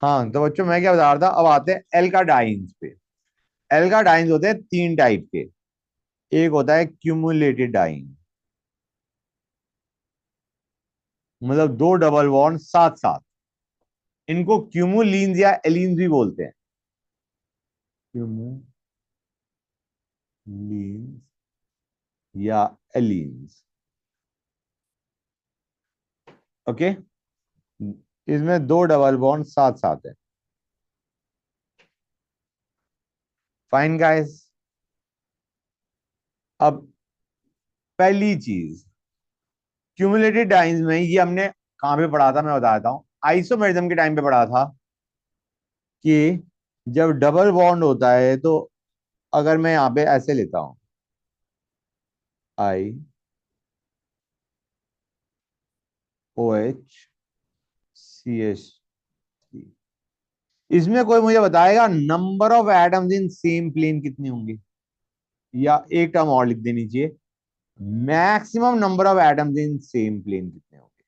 हाँ तो बच्चों मैं क्या बता रहा था, अब आते हैं एल्काडाइंस पे। एल्काडाइंस होते हैं तीन टाइप के। एक होता है क्यूमुलेटेड डाइन, मतलब दो डबल बॉन्ड साथ साथ। इनको क्यूमुलीन्स या एलीन्स भी बोलते हैं। क्यूमुलीन्स या एलीन्स। ओके, इसमें दो डबल बॉन्ड साथ साथ है। Fine guys. अब पहली चीज, क्यूमुलेटेड डाइन्स में ये हमने कहां पे पढ़ा था, मैं बताता हूँ। आइसोमेरिज्म के टाइम पे पढ़ा था कि जब डबल बॉन्ड होता है तो अगर मैं यहां पे ऐसे लेता हूं, आई ओ एच सी एच, इसमें कोई मुझे बताएगा number of atoms in same plane कितनी होंगी? या एक टर्म और लिख देनी चाहिए, maximum number of atoms in same plane कितने होंगे?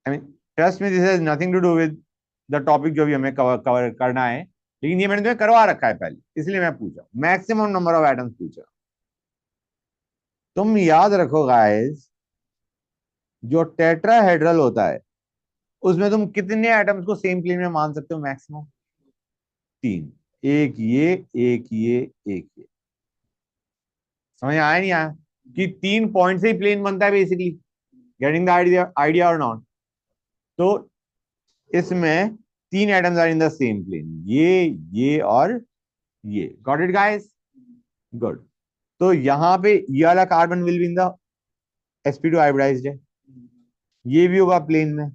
I mean trust me, this has nothing to do with the topic जो भी हमें कवर कवर करना है, लेकिन ये मैंने तुम्हें करवा रखा है पहले, इसलिए मैं पूछा मैक्सिमम नंबर ऑफ एटम्स पूछा। तुम याद रखो गाइस, जो टेट्राहेड्रल होता है उसमें तुम कितने एटम्स को सेम प्लेन में मान सकते हो मैक्सिमम? तीन। एक ये, एक ये, एक ये। समझ आया नहीं आया कि तीन पॉइंट से ही प्लेन बनता है basically? Getting the idea, idea और नॉट? तो इसमें तीन atoms are in the same plane, ये और ये। Got it guys? गुड। तो यहाँ पे ये वाला carbon will be in the sp2 hybridised है, ये भी होगा प्लेन में,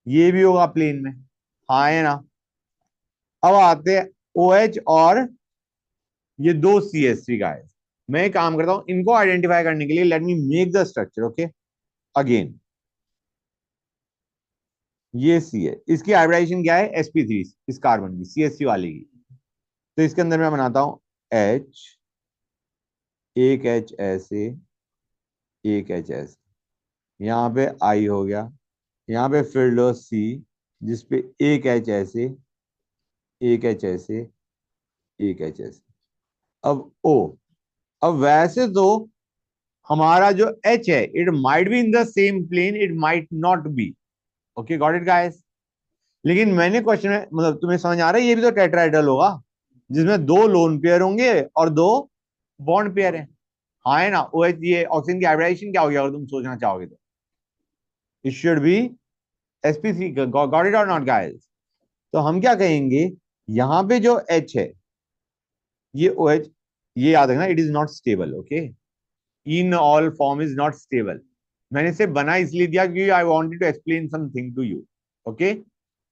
ये भी होगा प्लेन में। हाँ है ना? अब आते हैं OH और ये दो CH3 गाइस। मैं एक काम करता हूं, इनको आइडेंटिफाई करने के लिए let me make the structure. Okay, again ये सी है, इसकी हाइब्रिडाइजेशन क्या है? sp3, इस कार्बन की, CH3 वाले की। तो इसके अंदर मैं बनाता हूं H, एक H ऐसे, एक H ऐसे, यहाँ पे I हो गया, यहाँ पे फिर लो C, जिसपे एक H ऐसे, एक H ऐसे, एक H ऐसे। अब O। अब वैसे तो हमारा जो H है, it might be in the same plane, it might not be. Okay, got it guys? लेकिन मैंने क्वेश्चन में, मतलब तुम्हें समझ आ रहा है, ये भी तो टेट्राहेड्रल होगा जिसमें दो लोन पेयर होंगे और दो बॉन्ड पेयर है। हाँ है ना? ओ एच, ये ऑक्सीजन की हाइब्रिडाइजेशन क्या होगी अगर तुम सोचना चाहोगे तो? It should be sp3। Got it और नॉट गाइस? तो हम क्या कहेंगे, यहां पे जो H है, ये OH, ये याद रखना, it is not stable. Okay, enol form is not stable. मैंने इसे बना इसलिए दिया क्योंकि I wanted to explain something to you. Okay,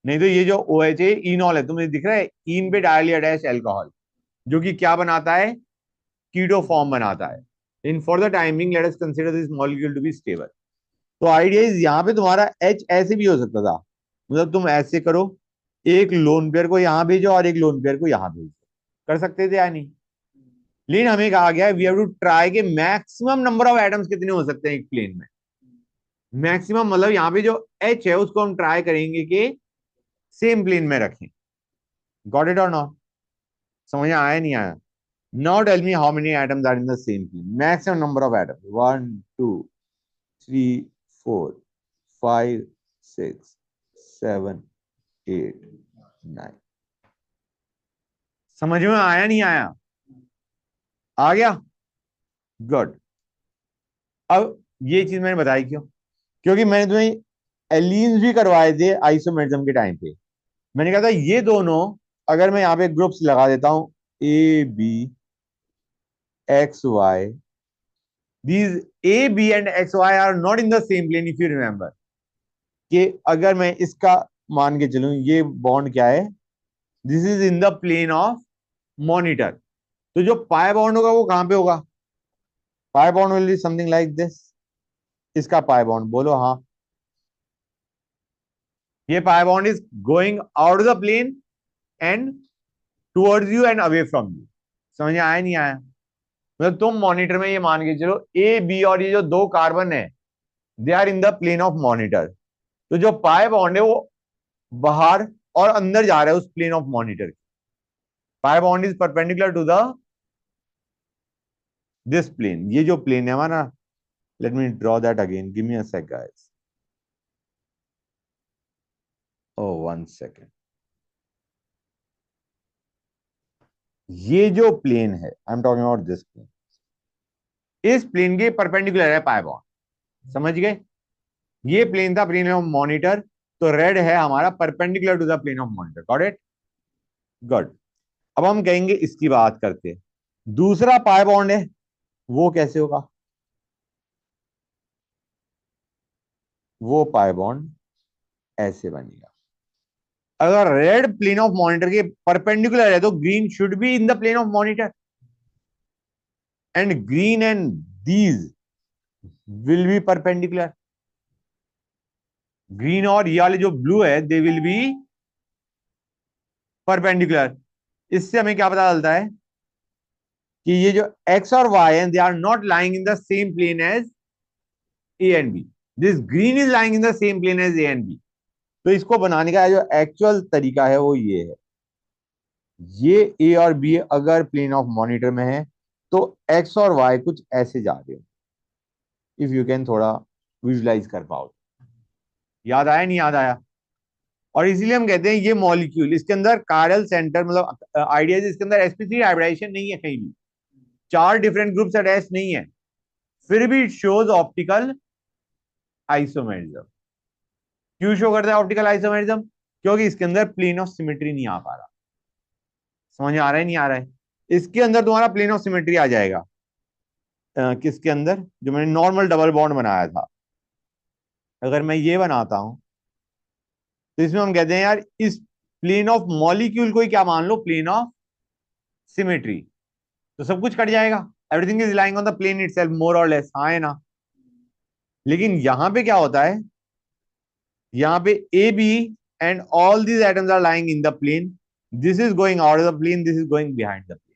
नहीं तो ये जो OH है इनॉल है, तुम्हें दिख रहा है, इन पे डायली अटैच अल्कोहल, जो कि क्या बनाता है? कीटो फॉर्म बनाता है। In for the timing let us consider this molecule to be stable. तो आइडिया इज, यहाँ पे तुम्हारा H ऐसे भी हो सकता था, मतलब तुम ऐसे करो, एक लोन पेयर को यहाँ भेजो और एक लोन पेयर को यहाँ भेजो, कर सकते थे या नहीं? लेकिन हमें कहा गया वी हैव टू ट्राई के मैक्सिमम नंबर ऑफ एटम्स कितने हो सकते हैं एक प्लेन में। मैक्सिमम मतलब यहाँ पे जो H है उसको हम ट्राई करेंगे कि सेम प्लेन में रखें। गॉट इट और नॉट? समझ में आया नहीं आया? Now tell me how many atoms are in the same plane, maximum number of atoms. 1 2 3 4 5 6 7 8 9। समझ में आया नहीं आया? आ गया? गुड। अब ये चीज मैंने बताई क्यों? क्योंकि मैंने तुम्हें एलीन्स भी करवाए थे आइसोमेरिज्म के टाइम पे। मैंने कहा था ये दोनों, अगर मैं यहाँ पे ग्रुप्स लगा देता हूं, ABXY, these ABand XY are not in the same plane, if you remember. कि अगर मैं इसका मान के चलूं, ये बॉन्ड क्या है? This is in the plane of monitor. तो जो पाई बॉन्ड होगा वो कहां पे होगा? Pi bond will be something like this. इसका पाई बॉन्ड बोलो हाँ। ये pi bond is going out of the plane and towards you and away from you. समझ में आया नहीं आया? मतलब तुम मॉनिटर में ये मान के चलो, A B और ये जो दो कार्बन है, they are in the plane of monitor. तो जो पाई बॉन्ड है वो बाहर और अंदर जा रहा है उस plane of monitor. Pi bond is perpendicular to the this plane, ये जो प्लेन है हमारा, let me draw that again, give me a sec guys, oh 1 second. ये जो प्लेन है, I am talking about this plane, इस plane के perpendicular है पाई बॉन्ड, समझ गए? ये प्लेन था प्लेन ऑफ मॉनिटर, तो रेड है हमारा perpendicular to the plane of monitor, got it? Good. अब हम कहेंगे इसकी बात करते हैं, दूसरा पाई बॉन्ड है, वो कैसे होगा? वो पाई बॉन्ड ऐसे बनेगा। अगर रेड प्लेन ऑफ मॉनिटर के परपेंडिकुलर है तो green should be in the plane of monitor, and green and these will be perpendicular. Green और ये वाले जो ब्लू है दे विल बी परपेंडिकुलर। इससे हमें क्या पता चलता है कि ये जो एक्स और वाई है they are not lying in the same plane as A and B. This green is lying in the same plane as A and B. तो इसको बनाने का जो एक्चुअल तरीका है वो ये है, ये ए और बी अगर प्लेन ऑफ मॉनिटर में है तो एक्स और वाई कुछ ऐसे जा रहे हो, इफ यू कैन थोड़ा विजुलाइज कर पाओ। याद आया नहीं याद आया? और इसीलिए हम कहते हैं ये मॉलिक्यूल, इसके अंदर कायरल सेंटर मतलब आइडिया, इसके अंदर sp3 हाइब्रिडाइजेशन नहीं है कहीं भी, 4 डिफरेंट ग्रुप्स अटैच नहीं है, फिर भी इट शोज ऑप्टिकल आइसोमेरिज्म। क्यों शो करता है ऑप्टिकल आइसोमेरिज्म? क्योंकि इसके अंदर प्लेन ऑफ सिमेट्री नहीं आ पा रहा। समझ में आ रहा है नहीं आ रहा है? इसके अंदर तुम्हारा प्लेन ऑफ सिमेट्री आ जाएगा। किसके अंदर? जो मैंने नॉर्मल डबल बॉन्ड बनाया था, अगर मैं ये बनाता हूं तो इसमें हम कहते हैं यार इस प्लेन ऑफ मॉलिक्यूल को ही क्या मान लो, प्लेन ऑफ सिमेट्री, तो सब कुछ कट जाएगा। Everything is lying on the plane itself more और लेस, हाँ है ना? लेकिन यहां पे क्या होता है, यहाँ पे A B and all these atoms are lying in the plane, this is going out of the plane, this is going behind the plane.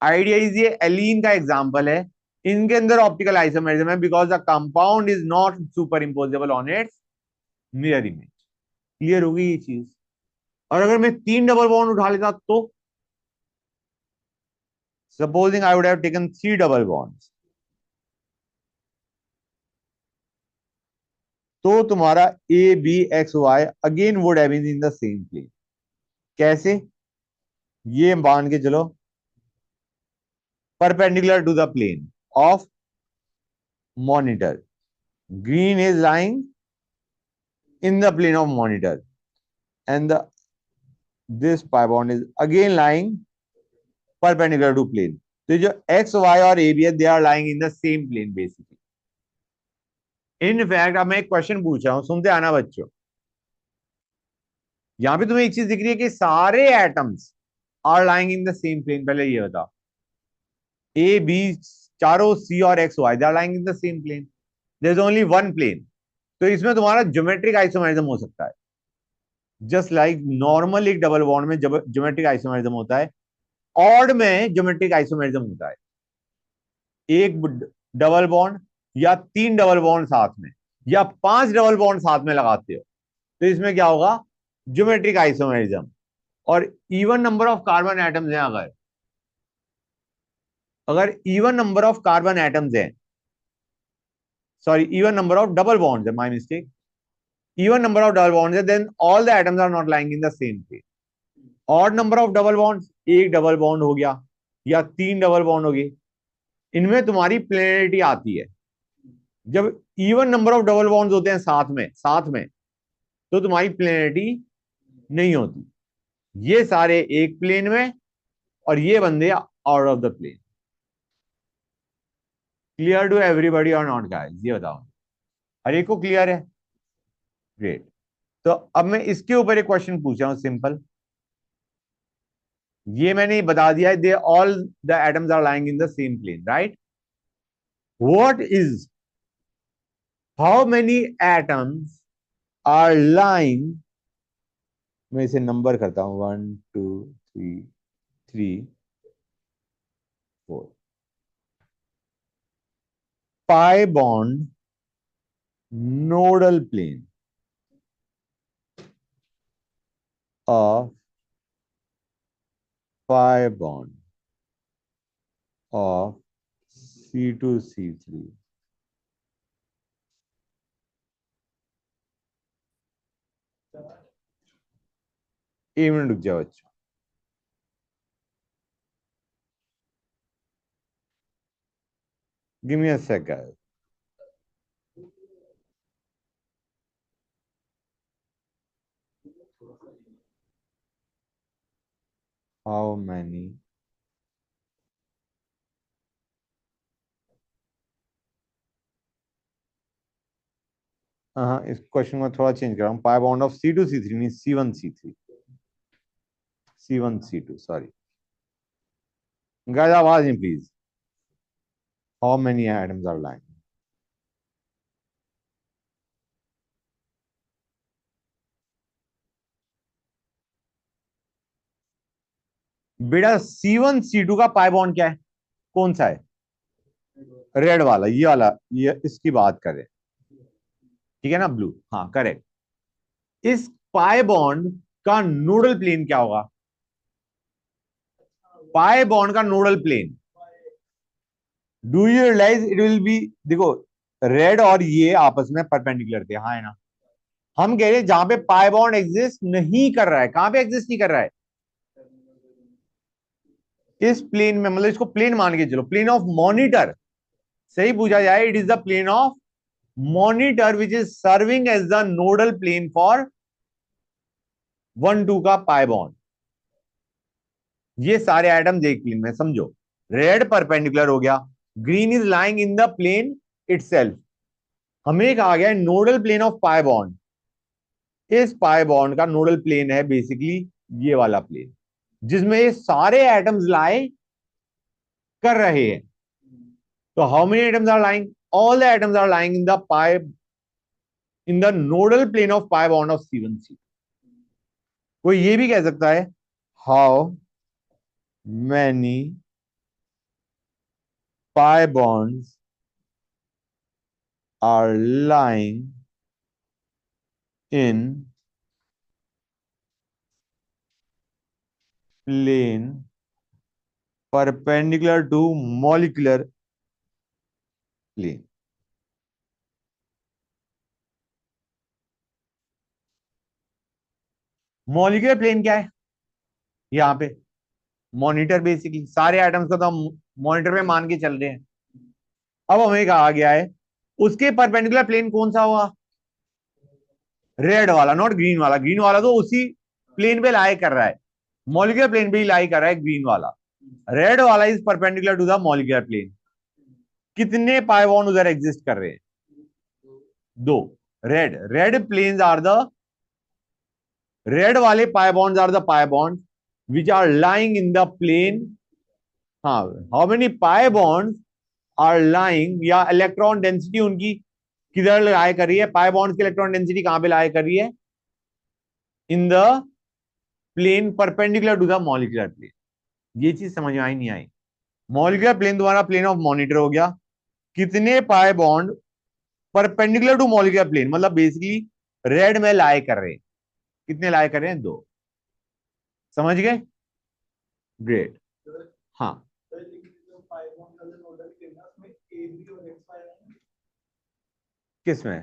Idea is ये एलीन का एग्जांपल है, इनके अंदर ऑप्टिकल आइसोमेरिज्म है because the compound is not superimposable on its mirror image. Clear होगी ये चीज? और अगर मैं 3 डबल बॉन्ड उठा लेता तो, supposing I would have taken 3 double bonds, तो तुम्हारा A B X Y again would have been in the same plane. कैसे? ये मान के चलो perpendicular to the plane of monitor. Green is lying in the plane of monitor, and this pi bond is again lying perpendicular to plane. तो जो x, y और a b है, they are lying in the same plane basically. In fact, अब मैं एक question पूछ रहा हूं, सुनते आना बच्चों। यहां पे तुम्हें एक चीज दिख रही है कि सारे atoms are lying in the same plane. पहले ये बताओ, ए बी चारों सी और X Y they are lying in the same plane, there is only one plane. तो इसमें तुम्हारा ज्योमेट्रिक आइसोमेरिज्म हो सकता है, जस्ट लाइक नॉर्मल एक डबल बॉन्ड में ज्योमेट्रिक आइसोमेरिज्म होता है, ऑड में ज्योमेट्रिक आइसोमेरिज्म होता है। एक डबल बॉन्ड या 3 डबल बॉन्ड साथ में या 5 डबल बॉन्ड साथ में लगाते हो तो इसमें क्या होगा, ज्योमेट्रिक आइसोमेरिज्म। और even number of carbon atoms हैं, अगर अगर even number of carbon atoms हैं, sorry even number of double bonds है, my mistake, even number of double bonds है, then all the atoms are not lying in the same plane. Odd number of double bonds, एक double bond हो गया या 3 double bond हो गए, इनमें तुम्हारी प्लेनरिटी आती है। जब even number of double bonds होते हैं साथ में तो तुम्हारी प्लेनरिटी नहीं होती। ये सारे एक प्लेन में और ये बंदे out of the plane. Clear to everybody और नॉट गाइस? ये बताओ, हर एक को क्लियर है? ग्रेट। तो अब मैं इसके ऊपर एक क्वेश्चन पूछ रहा हूं सिंपल। ये मैंने बता दिया है, they all the atoms are lying in the same plane, right? What is, how many atoms are lying, मैं इसे नंबर करता हूं, 1 2 3 3 4, pi bond nodal plane, of pi bond of C2C3. एक मिनट रुक जाओ बच्चों, give me a second. How many हाँ, इस क्वेश्चन में थोड़ा चेंज कर रहा हूँ. Pi bond of C2C3 mean C1C3, C1C2, sorry guys, आवाज नहीं please. How many atoms are lying. बेटा C1C2 का पाई बॉन्ड क्या है, कौन सा है? रेड वाला, ये वाला, ये इसकी बात करें. ठीक है ना, ब्लू, हाँ करेक्ट. इस पाई बॉन्ड का नोडल प्लेन क्या होगा? पाई बॉन्ड का nodal plane, do you realise it will be, देखो रेड और ये आपस में परपेंडिकुलर थे, हाँ है ना. हम कह रहे हैं जहां पे पाई बॉन्ड एग्जिस्ट नहीं कर रहा है, कहां पे एग्जिस्ट नहीं कर रहा है? इस प्लेन में, मतलब इसको प्लेन मान के चलो, प्लेन ऑफ मॉनिटर. सही पूछा जाए, it is the plane of monitor which is serving as the nodal plane for 1 2 का पाई बॉन्ड. ये सारे एटम्स एक प्लेन में, समझो. रेड परपेंडिकुलर हो गया, green is lying in the plane itself. हमें कहा गया nodal plane of pi bond. इस पाई बॉन्ड का नोडल प्लेन है बेसिकली ये वाला प्लेन, जिसमें ये सारे एटम्स लाई कर रहे हैं. तो how many atoms are lying? All the atoms are lying in the pi, in the nodal plane of pi bond of C1C. कोई ये भी कह सकता है how many pi bonds are lying in plane perpendicular to molecular plane. Molecular plane क्या है? यहां पे मॉनिटर, बेसिकली सारे एटम्स को तो हम मॉनिटर में मान के चल रहे हैं. अब हमें कहा गया है उसके परपेंडिकुलर प्लेन कौन सा हुआ? रेड वाला, नॉट ग्रीन वाला. ग्रीन वाला तो उसी प्लेन पे लाई कर रहा है, मॉलिक्यूलर प्लेन पे ही लाई कर रहा है ग्रीन वाला. रेड वाला is perpendicular to the molecular plane. कितने पाई बॉन्ड उधर एग्जिस्ट कर रहे हैं? दो. Red planes are the, red वाले pi bonds are the pi bonds which are lying in the plane. हाँ, how many pi bonds are lying, या electron density उनकी किधर लाई कर रही है? पाई बॉन्ड्स की इलेक्ट्रॉन डेंसिटी कहां पे लाई कर रही है? In the plane perpendicular to the molecular plane. ये चीज समझ में आई नहीं आई? मॉलिक्यूलर प्लेन तुम्हारा प्लेन ऑफ मॉनिटर हो गया. कितने pi bond perpendicular to molecular plane, मतलब बेसिकली रेड में लाई कर रहे हैं. कितने लाई कर रहे हैं? दो. समझ गए? ग्रेट. हाँ, किसमें?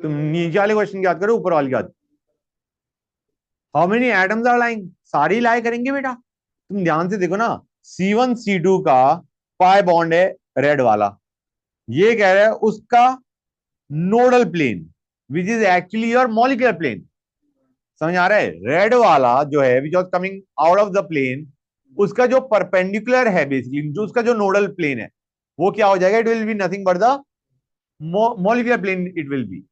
तुम नीचे वाले क्वेश्चन की याद करो, ऊपर वाली याद. How many atoms are lying, सारी लाई करेंगे बेटा. तुम ध्यान से देखो ना, C1C2 का पाई बॉन्ड है रेड वाला. ये कह रहा है उसका nodal plane which is actually your molecular plane. समझ आ रहा है? रेड वाला जो है which was coming out of the plane, उसका जो परपेंडिकुलर है बेसिकली, जो उसका जो नोडल प्लेन है, वो क्या हो जाएगा? It will be nothing but the molecular plane it will be.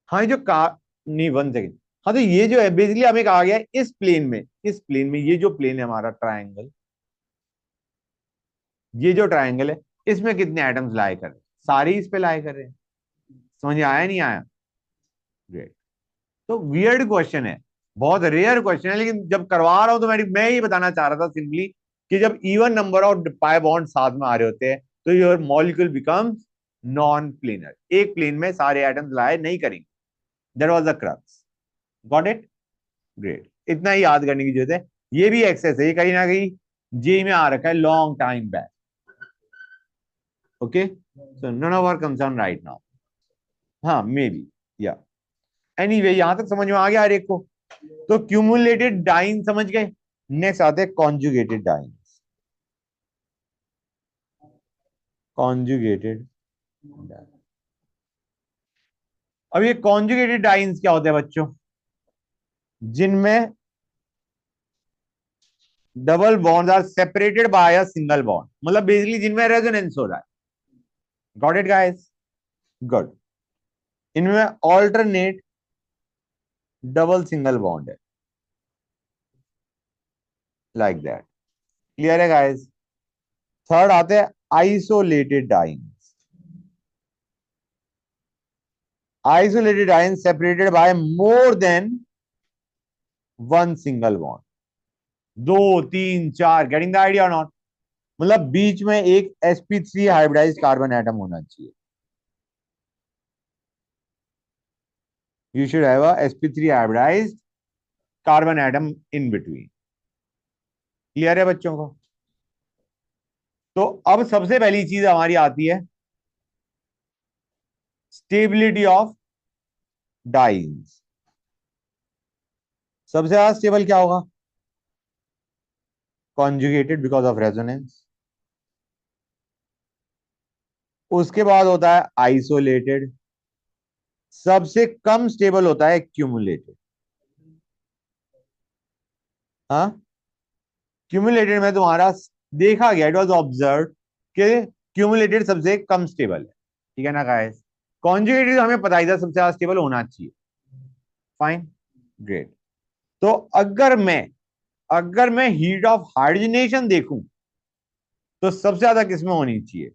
हाँ, ये जो का, नहीं 1 सेकेंड. हाँ, तो ये जो है बेसिकली हमें कहा गया है इस प्लेन में, इस प्लेन में, ये जो प्लेन है हमारा ट्रायंगल, ये जो ट्रायंगल है, इसमें कितने एटम्स लाए कर रहे हैं? सारे इस पे लाए कर रहे हैं. समझ में आया नहीं आया? ग्रेट. तो वियर्ड क्वेश्चन है, बहुत रेयर क्वेश्चन है, लेकिन जब करवा रहा हूं तो मैं ये बताना चाह रहा था सिंपली कि जब even number of pi bond साथ में आ रहे होते हैं तो your molecule becomes non planar, एक प्लेन में सारे एटम्स लाए नहीं करेंगे। That was the crux. Got it? Great, इतना ही याद करने की जरूरत है। ये भी एक्सेस है, ये कहीं ना कहीं जे में आ रखा है long time back. Okay, so none of our concern right now. हाँ मे बी, या एनीवे यहां तक समझ में आ गया हर एक को। तो क्यूमुलेटेड डाइन समझ गए। नेक्स्ट आते हैं कॉन्जुगेटेड डाइन। कॉन्जुगेटेड, अब ये कॉन्जुगेटेड डाइन्स क्या होते हैं बच्चों? जिनमें double bond are separated by a single bond, मतलब बेसिकली जिनमें रेजोनेंस हो रहा है। Got it guys? गुड। इनमें ऑल्टरनेट डबल सिंगल बॉन्ड है, लाइक दैट। क्लियर है गाइस? थर्ड आते हैं isolated dienes. Isolated diene separated by more than one single bond, दो तीन चार, गेटिंग द आइडिया और नॉट? मतलब बीच में एक sp3 हाइब्रिडाइज्ड कार्बन एटम होना चाहिए। You should have a sp3 hybridised carbon atom in between. Clear है बच्चों को? तो अब सबसे पहली चीज हमारी आती है स्टेबिलिटी ऑफ डाइन्स। सबसे ज्यादा स्टेबल क्या होगा? Conjugated because of resonance. उसके बाद होता है आइसोलेटेड। सबसे कम स्टेबल होता है क्यूमुलेटेड। हाँ, क्यूमुलेटेड में तुम्हारा देखा गया, इट वाज ऑब्जर्व कि क्यूमुलेटेड सबसे कम स्टेबल है। ठीक है ना गाइस? कॉन्जुगेटेड हमें पता ही था सबसे ज्यादा स्टेबल होना चाहिए। Fine, great. तो अगर मैं हीट ऑफ हाइड्रोजनेशन देखूं तो सबसे ज्यादा किसमें होनी चाहिए?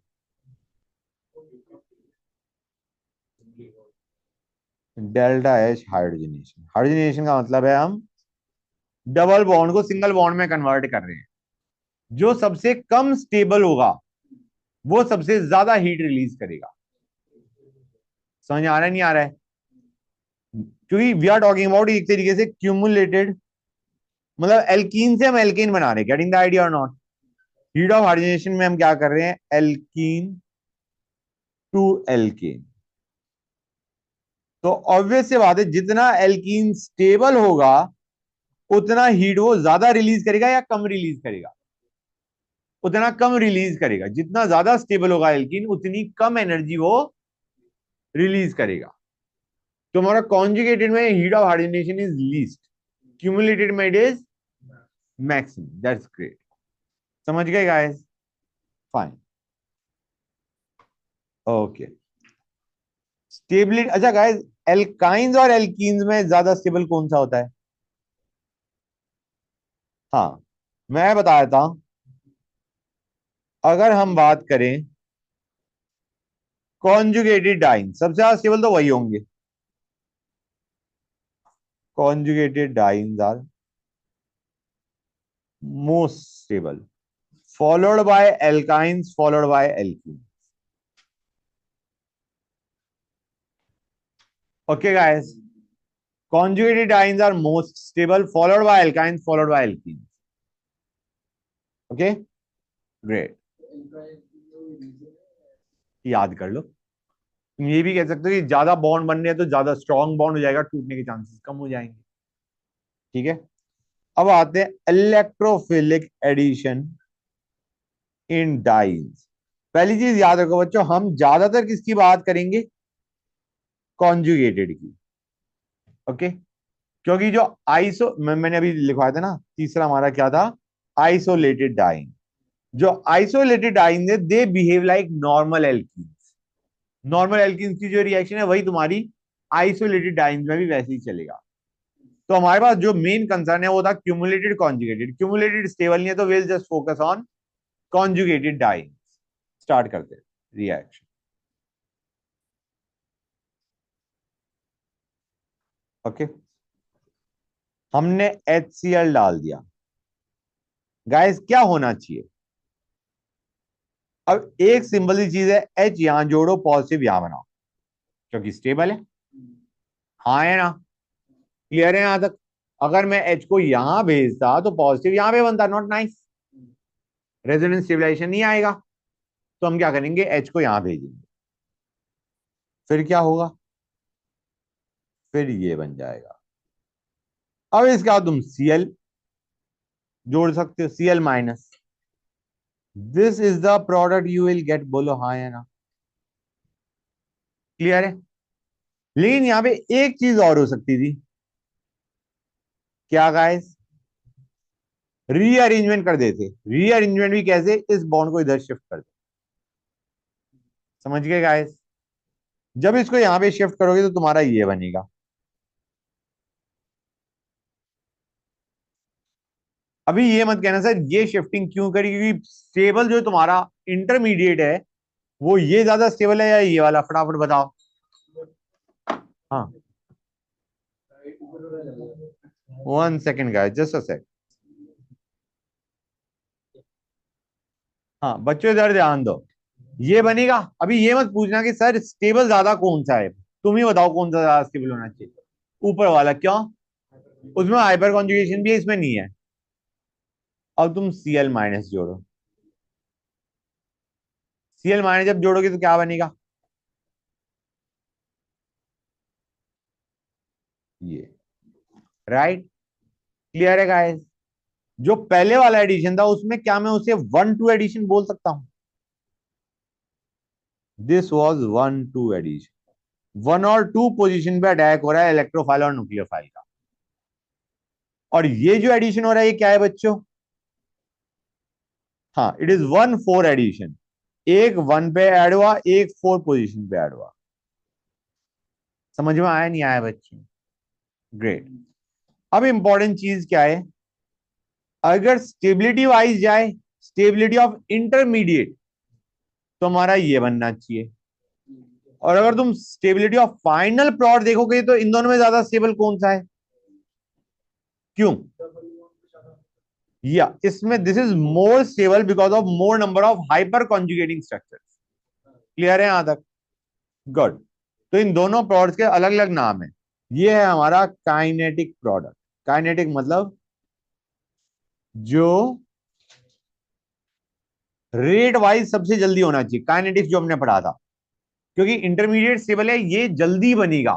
Delta H hydrogenation. हाइड्रोजनेशन का मतलब है हम डबल बॉन्ड को सिंगल बॉन्ड में कन्वर्ट कर रहे हैं। जो सबसे कम स्टेबल होगा वो सबसे ज्यादा हीट रिलीज करेगा। समझ आ रहा है नहीं आ रहा है? क्योंकि वी आर टॉकिंग अबाउट एक तरीके से क्यूमुलेटेड, मतलब एल्कीन से हम एल्केन बना रहे हैं। गेटिंग द आइडिया और नॉट? हीट ऑफ हाइड्रोजनेशन में हम क्या कर रहे हैं? Alkene to alkane. तो ऑब्वियस से बात है, जितना एल्कीन स्टेबल होगा उतना हीट वो ज्यादा रिलीज करेगा या कम रिलीज करेगा? उतना कम रिलीज करेगा। जितना ज्यादा स्टेबल होगा एल्कीन उतनी कम एनर्जी वो रिलीज करेगा। तो हमारा कॉन्जुगेटेड में heat of hydrogenation is least, cumulated में it is maximum. That's great. समझ गए गाइस? Fine, okay. स्टेबिलिटी, अच्छा गाइस, एल्काइंस और एल्कीन्स में ज्यादा स्टेबल कौन सा होता है? हाँ, मैं बता देता हूं। अगर हम बात करें कॉन्जुगेटेड डाइन, सबसे ज्यादा स्टेबल तो वही होंगे। Conjugated dienes are most stable, followed by alkynes, followed by alkenes. Okay, guys. Conjugated dynes are most stable, followed by alkynes, followed by alkenes. Okay, great. याद कर लो। तुम ये भी कह सकते हो कि ज्यादा बॉन्ड बनने हैं तो ज्यादा स्ट्रॉन्ग बॉन्ड हो जाएगा, टूटने के चांसेस कम हो जाएंगे। ठीक है, अब आते हैं इलेक्ट्रोफिलिक एडिशन इन डाइज। पहली चीज याद रखो बच्चों, हम ज्यादातर किसकी बात करेंगे? कॉन्जुगेटेड की। ओके, क्योंकि जो मैंने अभी लिखवाया था ना, तीसरा हमारा क्या था? Isolated diene. जो आइसोलेटेड डाइन है they behave like normal alkenes. Normal alkenes की जो रिएक्शन है वही तुम्हारी आइसोलेटेड डाइन में भी वैसे ही चलेगा। तो हमारे पास जो मेन कंसर्न है वो था क्यूमुलेटेड कॉन्जुगेटेड। क्यूमुलेटेड स्टेबल नहीं है तो will just focus on conjugated diene. Start करते हैं रिएक्शन। ओके, हमने HCl डाल दिया। गाइस क्या होना चाहिए? अब एक सिंपल सी चीज है, एच यहां जोड़ो, पॉजिटिव यहां बनाओ, क्योंकि स्टेबल है। हाँ है ना? क्लियर है यहां तक? अगर मैं एच को यहां भेजता तो पॉजिटिव यहां पे बनता, नॉट नाइस, रेजोनेंस स्टेबलाइजेशन नहीं आएगा। तो हम क्या करेंगे, एच को यहां भेजेंगे, फिर क्या होगा, फिर ये बन जाएगा। अब इसके बाद तुम Cl जोड़ सकते हो, Cl minus, this is the product you will gate. बोलो हाँ या ना? क्लियर है? लेकिन यहां पे एक चीज और हो सकती थी, क्या गाइस? रीअरेंजमेंट कर देते। रीअरेंजमेंट भी कैसे? इस बॉन्ड को इधर शिफ्ट कर दे। समझ गए गाइस? जब इसको यहां पे शिफ्ट करोगे तो तुम्हारा ये बनेगा। अभी ये मत कहना सर ये शिफ्टिंग क्यों करी, क्योंकि स्टेबल जो तुम्हारा इंटरमीडिएट है वो ये ज्यादा स्टेबल है या ये वाला, फटाफट बताओ। हाँ, 1 सेकेंड गाइस, जस्ट अ सेक। हाँ बच्चों इधर ध्यान दो, ये बनेगा। अभी ये मत पूछना कि सर स्टेबल ज्यादा कौन सा है, तुम ही बताओ कौन सा ज्यादा स्टेबल होना चाहिए। ऊपर वाला, क्यों? उसमें हाइपर कॉन्जुगेशन भी है, इसमें नहीं है। अब तुम Cl माइनस जोड़ो, Cl माइनस जब जोड़ोगे तो क्या बनेगा, ये। राइट? क्लियर है गाइस? जो पहले वाला एडिशन था उसमें क्या मैं उसे 1-2 एडिशन बोल सकता हूं? दिस वॉज 1-2 एडिशन, 1 और 2 पोजीशन पे अटैक हो रहा है इलेक्ट्रोफाइल और न्यूक्लियोफाइल का। और ये जो एडिशन हो रहा है ये क्या है बच्चों? हाँ, इट इज 1-4 एडिशन। एक 1 पे ऐड हुआ, एक 4 पोजीशन पे ऐड हुआ। समझ में आया नहीं आया बच्चों? ग्रेट। अब इंपॉर्टेंट चीज क्या है, अगर स्टेबिलिटी वाइज जाए, स्टेबिलिटी ऑफ इंटरमीडिएट, तो हमारा ये बनना चाहिए। और अगर तुम स्टेबिलिटी ऑफ फाइनल प्लॉट देखोगे तो इन दोनों में ज्यादा स्टेबल कौन सा है? क्यों? या इसमें this is more stable because of more number of hyper conjugating structure. Clear है यहां तक? गुड। तो इन दोनों प्रोडक्ट्स के अलग अलग नाम है। ये है हमारा काइनेटिक प्रोडक्ट। काइनेटिक मतलब जो रेट वाइज सबसे जल्दी होना चाहिए, काइनेटिक्स जो हमने पढ़ा था। क्योंकि इंटरमीडिएट स्टेबल है, ये जल्दी बनेगा।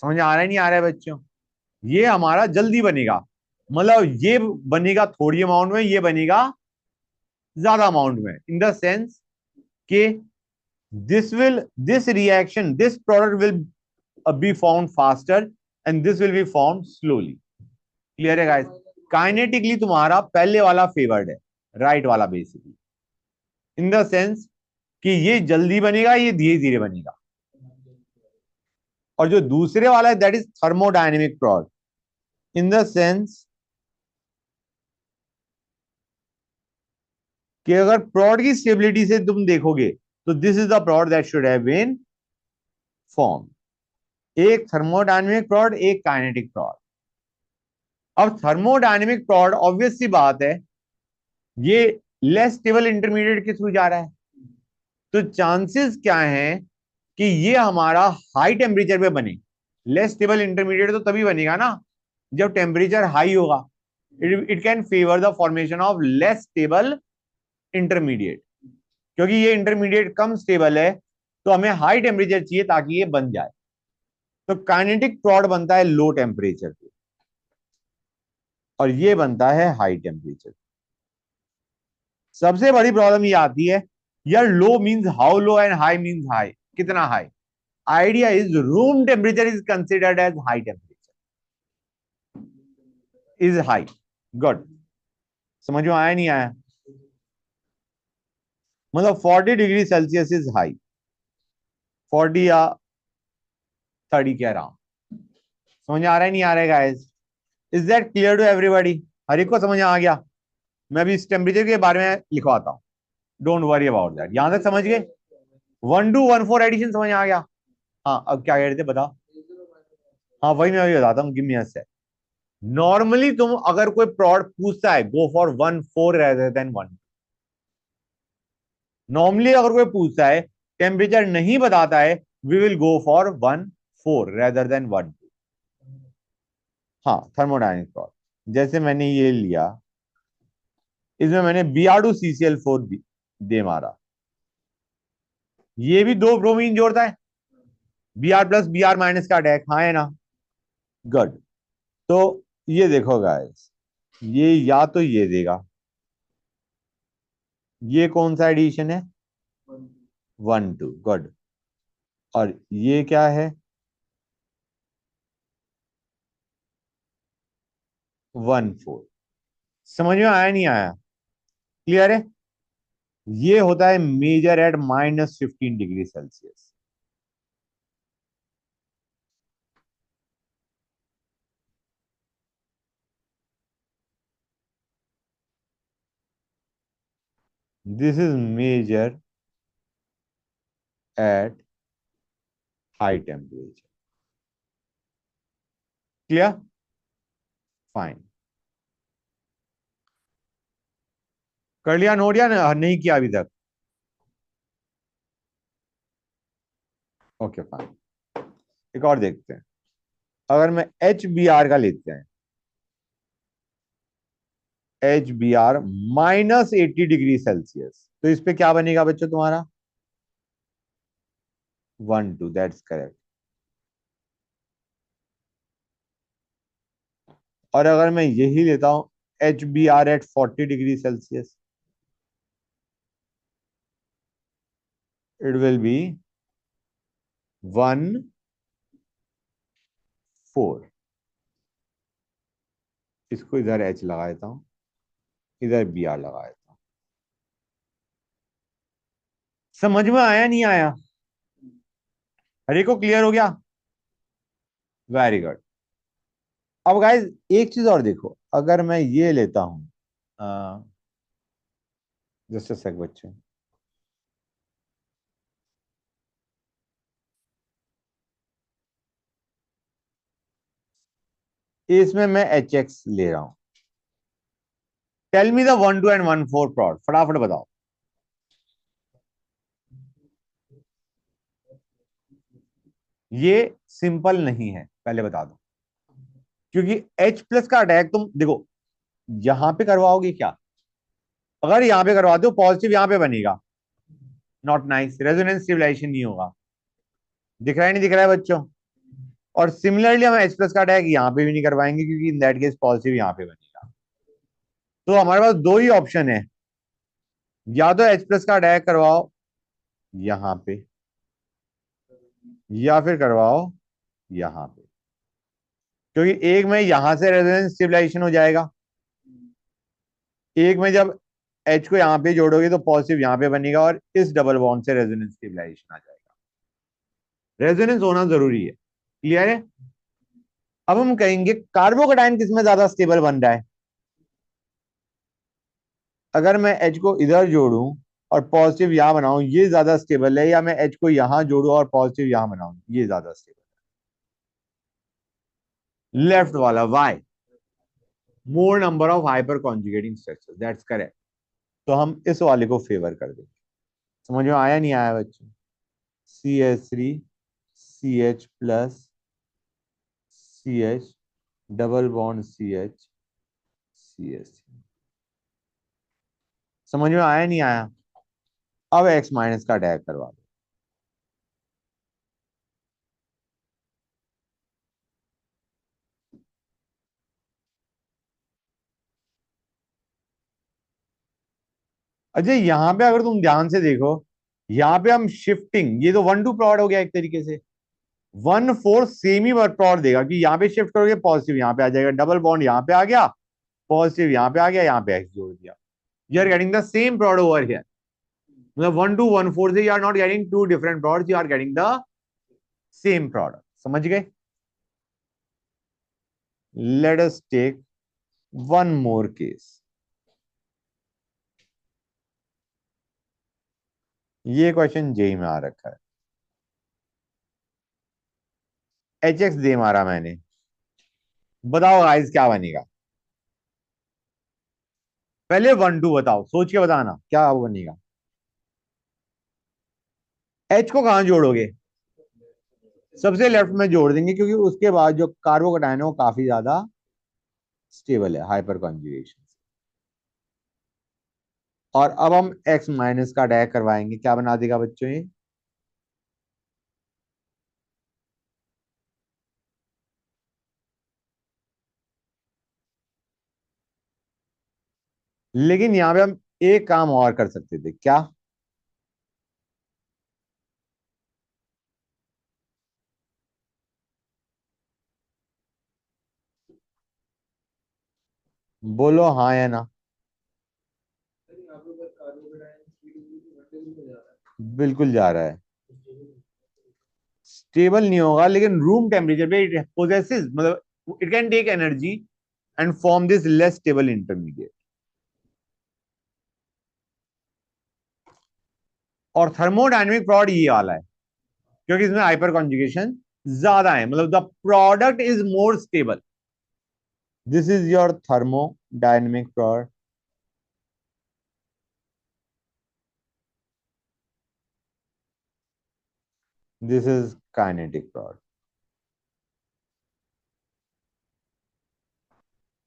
समझ आ रहा है नहीं आ रहा है बच्चों? ये हमारा जल्दी बनेगा, मतलब ये बनेगा थोड़ी अमाउंट में, ये बनेगा ज्यादा अमाउंट में, इन द सेंस कि this product will be formed faster and this will be formed slowly. Clear है गाइस? काइनेटिकली तुम्हारा पहले वाला फेवर्ड है, राइट वाला बेसिकली, इन द सेंस कि ये जल्दी बनेगा, ये धीरे धीरे बनेगा। और जो दूसरे वाला है दैट इज थर्मोडायनेमिक प्रोड, इन द सेंस कि अगर प्रोड की स्टेबिलिटी से तुम देखोगे तो this is the product that should have been form. एक थर्मोडायनेमिक प्रोड, एक काइनेटिक प्रोड। अब थर्मोडायनेमिक प्रोड ऑब्वियस सी बात है, ये लेस स्टेबल इंटरमीडिएट के थ्रू जा रहा है, तो चांसेस क्या हैं कि ये हमारा हाई टेम्परेचर पे बने। लेस स्टेबल इंटरमीडिएट तो तभी बनेगा ना जब टेम्परेचर हाई होगा। It can favour the formation of less stable intermediate. क्योंकि ये इंटरमीडिएट कम स्टेबल है तो हमें हाई टेम्परेचर चाहिए ताकि ये बन जाए। तो काइनेटिक प्रोड बनता है लो टेम्परेचर पे और ये बनता है हाई टेम्परेचर। सबसे बड़ी प्रॉब्लम ये आती है, यार low means how low and high means high, कितना high? Idea is room temperature is considered as high temperature, is high. Good. समझ में आया नहीं आया? मतलब 40 डिग्री सेल्सियस इज हाई, 40 या 30 कह रहा हूं। समझ आ रहा है नहीं आ रहा है guys? Is that clear to everybody? हर एक को समझ आ गया? मैं अभी इस टेम्परेचर के बारे में लिखवाता हूँ, डोंट वरी अबाउट दैट। यहां तक समझ गए? 1-2-1-4 एडिशन समझ आ गया? हाँ, अब क्या कह रहे थे बताओ? हाँ वही मैं अभी बताता हूँ, give me a second. Normally तुम अगर कोई प्रोड पूछता है, go for 1-4 rather than 1। Normally अगर कोई पूछता है, टेम्परेचर नहीं बताता है, we will go for 1 4 rather than 1 2। हाँ, थर्मोडायनेमिक प्रोड। जैसे मैंने ये लिया, इसमें मैंने Br2CCl4 दे मारा, ये भी दो ब्रोमीन जोड़ता है, Br+Br- का अटैक, हाँ है ना? गुड। तो ये देखो गाइस, ये या तो ये देगा, ये कौन सा एडिशन है? 1 2, गुड। और ये क्या है? 1 4। समझ में आया नहीं आया? क्लियर है? ये होता है major at -15 degree Celsius. This is major at high temperature. Clear? Fine. कर लिया नोट या नहीं किया अभी तक? Okay fine. एक और देखते हैं। अगर मैं HBr का लेते हैं, HBr -80 डिग्री सेल्सियस, तो इस पे क्या बनेगा बच्चों तुम्हारा? 1 2, दैट्स करेक्ट। और अगर मैं यही लेता हूं, HBr at 40 degree Celsius, it will be 1 4। इसको इधर H लगा देता हूं, इधर Br लगा देता हूं। समझ में आया नहीं आया? हर एक को क्लियर हो गया? Very good. अब गाइस एक चीज और देखो, अगर मैं ये लेता हूं, जस्ट सेक बच्चे, इसमें मैं HX ले रहा हूं। Tell me the 1 2 and 1 4 plot, फटाफट बताओ। ये सिंपल नहीं है, पहले बता दो। क्योंकि H+ का अटैक तुम देखो, यहां पे करवाओगे क्या? अगर यहां पे करवाते हो, पॉजिटिव यहां पे बनेगा, नॉट नाइस, रेजोनेंस स्टेबलाइजेशन नहीं होगा। दिख रहा है नहीं दिख रहा है बच्चों? और सिमिलरली हम H+ का अटैक यहां पे भी नहीं करवाएंगे, क्योंकि इन दैट केस पॉजिटिव यहां पे बनेगा। तो हमारे पास दो ही ऑप्शन है, या तो H+ का अटैक करवाओ यहां पे, या फिर करवाओ यहां पे। क्योंकि एक में यहां से रेजोनेंस स्टेबलाइजेशन हो जाएगा, एक में जब H को यहां पे जोड़ोगे तो पॉजिटिव यहां पे बनेगा, और इस डबल बॉन्ड से रेजोनेंस स्टेबलाइजेशन आ जाएगा। रेजोनेंस होना जरूरी है। क्लियर है? अब हम कहेंगे कार्बोकेटाइन किसमें ज्यादा स्टेबल बन रहा है। अगर मैं H को इधर जोड़ूं और पॉजिटिव यहां बनाऊं, ये ज्यादा स्टेबल है, या मैं H को यहां जोड़ूं और पॉजिटिव यहां बनाऊं, ये ज्यादा स्टेबल है? लेफ्ट वाला, why? More number of hyper conjugating structure, that's correct. तो हम इस वाले को फेवर कर देंगे। समझ में आया नहीं आया बच्चों? CH3CH+CH double bond CH। समझ में आया नहीं आया? अब X- का अटैक करवा दो। अच्छा, यहां पे अगर तुम ध्यान से देखो, यहां पे हम शिफ्टिंग, ये तो 1 2 प्लॉट हो गया एक तरीके से। 1 4 सेम ही प्लॉट देगा कि यहाँ पे शिफ्ट करोगे, पॉजिटिव यहाँ पे आ जाएगा, डबल बॉन्ड यहाँ पे आ गया, पॉजिटिव यहाँ पे आ गया, यहाँ पे X जोड़ दिया। You are getting the same plot over here. मतलब 1 2 1 4 से you are not getting two different plots, you are getting the same product. समझ गए? Let us take one more case. ये क्वेश्चन जेई में आ रखा है। HX दे मारा मैंने, बताओ गाइस क्या बनेगा? पहले 1 2 बताओ, सोच के बताना क्या बनेगा। एच को कहां जोड़ोगे? सबसे लेफ्ट में जोड़ देंगे, क्योंकि उसके बाद जो कार्बोकैटायन है वो काफी ज्यादा स्टेबल है हाइपर कॉन्जुगेशन। और अब हम एक्स माइनस का अटैक करवाएंगे, क्या बना देगा बच्चों ये? लेकिन यहां पे हम एक काम और कर सकते थे, क्या? बोलो हाँ या ना। बिल्कुल जा रहा है। स्टेबल नहीं होगा, लेकिन रूम टेम्परेचर पे इट पोजेसेस, मतलब it can take energy and form this less stable intermediate. और थर्मोडायनेमिक प्रोड ये वाला है, क्योंकि इसमें हाइपर कॉन्जुगेशन ज्यादा है, मतलब the product is more stable. This is your thermodynamic prod. This is kinetic prod.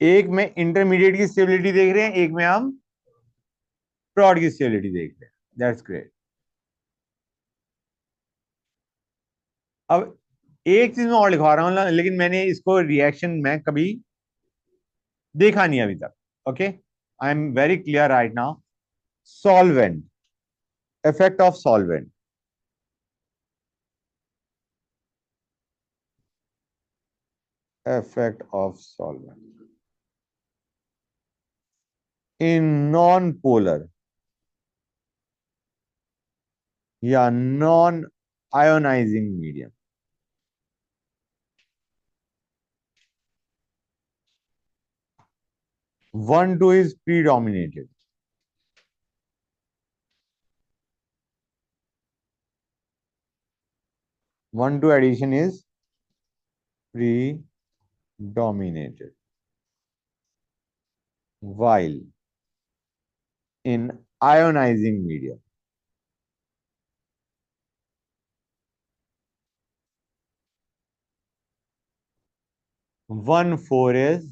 एक में इंटरमीडिएट की स्टेबिलिटी देख रहे हैं, एक में हम प्रोड की स्टेबिलिटी देख रहे हैं। That's great. अब एक चीज मैं और लिखवा रहा हूँ, लेकिन मैंने इसको रिएक्शन में कभी देखा नहीं अभी तक। Okay, I am very clear right now. Solvent, effect of solvent. Effect of solvent in non polar या non ionising medium. 1 2 is predominated. 1 2 addition is predominated, while in ionizing medium 1 4 is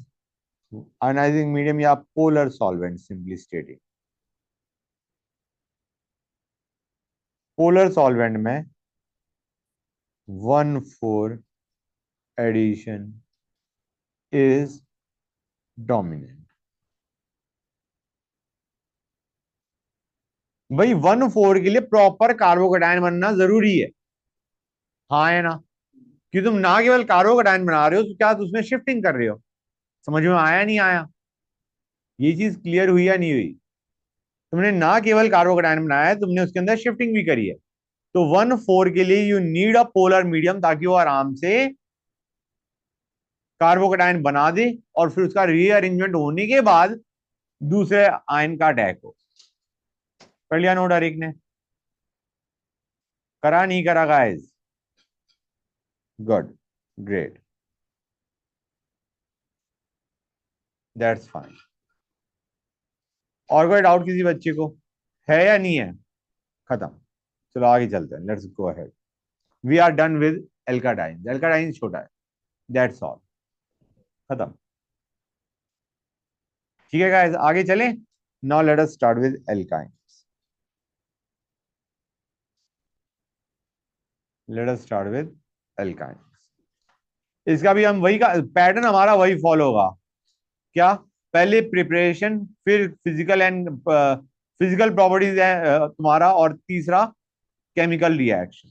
ionizing medium या polar solvent, simply stating। Polar solvent में 1 4 addition is dominant. भाई 1 4 के लिए proper carbocation बनना जरूरी है, हाँ है ना? कि तुम ना केवल कार्बोकेटायन बना रहे हो, तो क्या तुम उसमें शिफ्टिंग कर रहे हो? समझ में आया नहीं आया? ये चीज क्लियर हुई या नहीं हुई? तुमने ना केवल कार्बोकेटायन बनाया है, तुमने उसके अंदर शिफ्टिंग भी करी है। तो 1 4 के लिए you need a polar medium, ताकि वो आराम से कार्बोकेटायन बना दे, और फिर उसका रीअरेंजमेंट होने के बाद दूसरे आयन का अटैक हो। कर लिया नोट हर एक ने? करा नहीं करा guys? Good, great, that's fine. और कोई डाउट किसी बच्चे को है या नहीं है? खत्म। चलो आगे चलते हैं, let's go ahead. We are done with alkadiene. Alkadiene छोटा है, दैट्स ऑल, खत्म। ठीक है गाइस, आगे चलें। Now let us start with alkyne. Let us start with alkyne. इसका भी हम वही का पैटर्न, हमारा वही फॉलो होगा। क्या? पहले प्रिपरेशन, फिर फिजिकल एंड फिजिकल प्रॉपर्टीज है तुम्हारा, और तीसरा chemical reaction.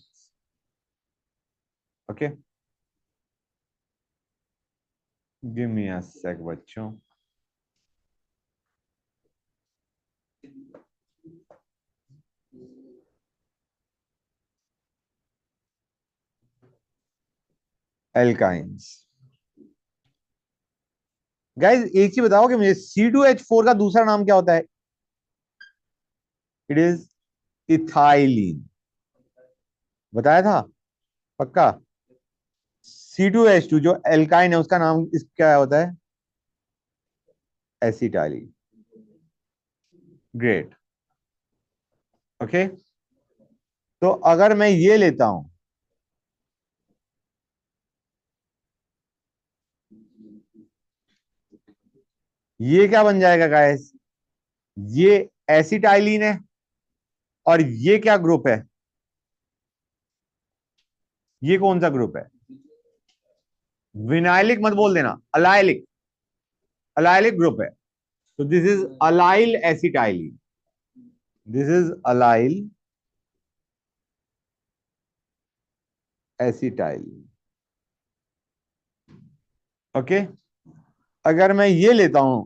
Okay, give me a sec बच्चों। एल्काइंस। गाइस एक चीज बताओ कि मुझे C2H4 का दूसरा नाम क्या होता है? It is ethylene. बताया था पक्का? C2H2 जो एल्काइन है, उसका नाम इस क्या होता है? एसिटाइलिन। ग्रेट। ओके, तो अगर मैं ये लेता हूं, ये क्या बन जाएगा गाइस? ये एसिटाइलिन है। और ये क्या ग्रुप है? ये कौन सा ग्रुप है? विनाइलिक मत बोल देना, अलाइलिक। अलाइलिक ग्रुप है। तो this is allyl acetylene. This is allyl acetylene. Okay. अगर मैं ये लेता हूं,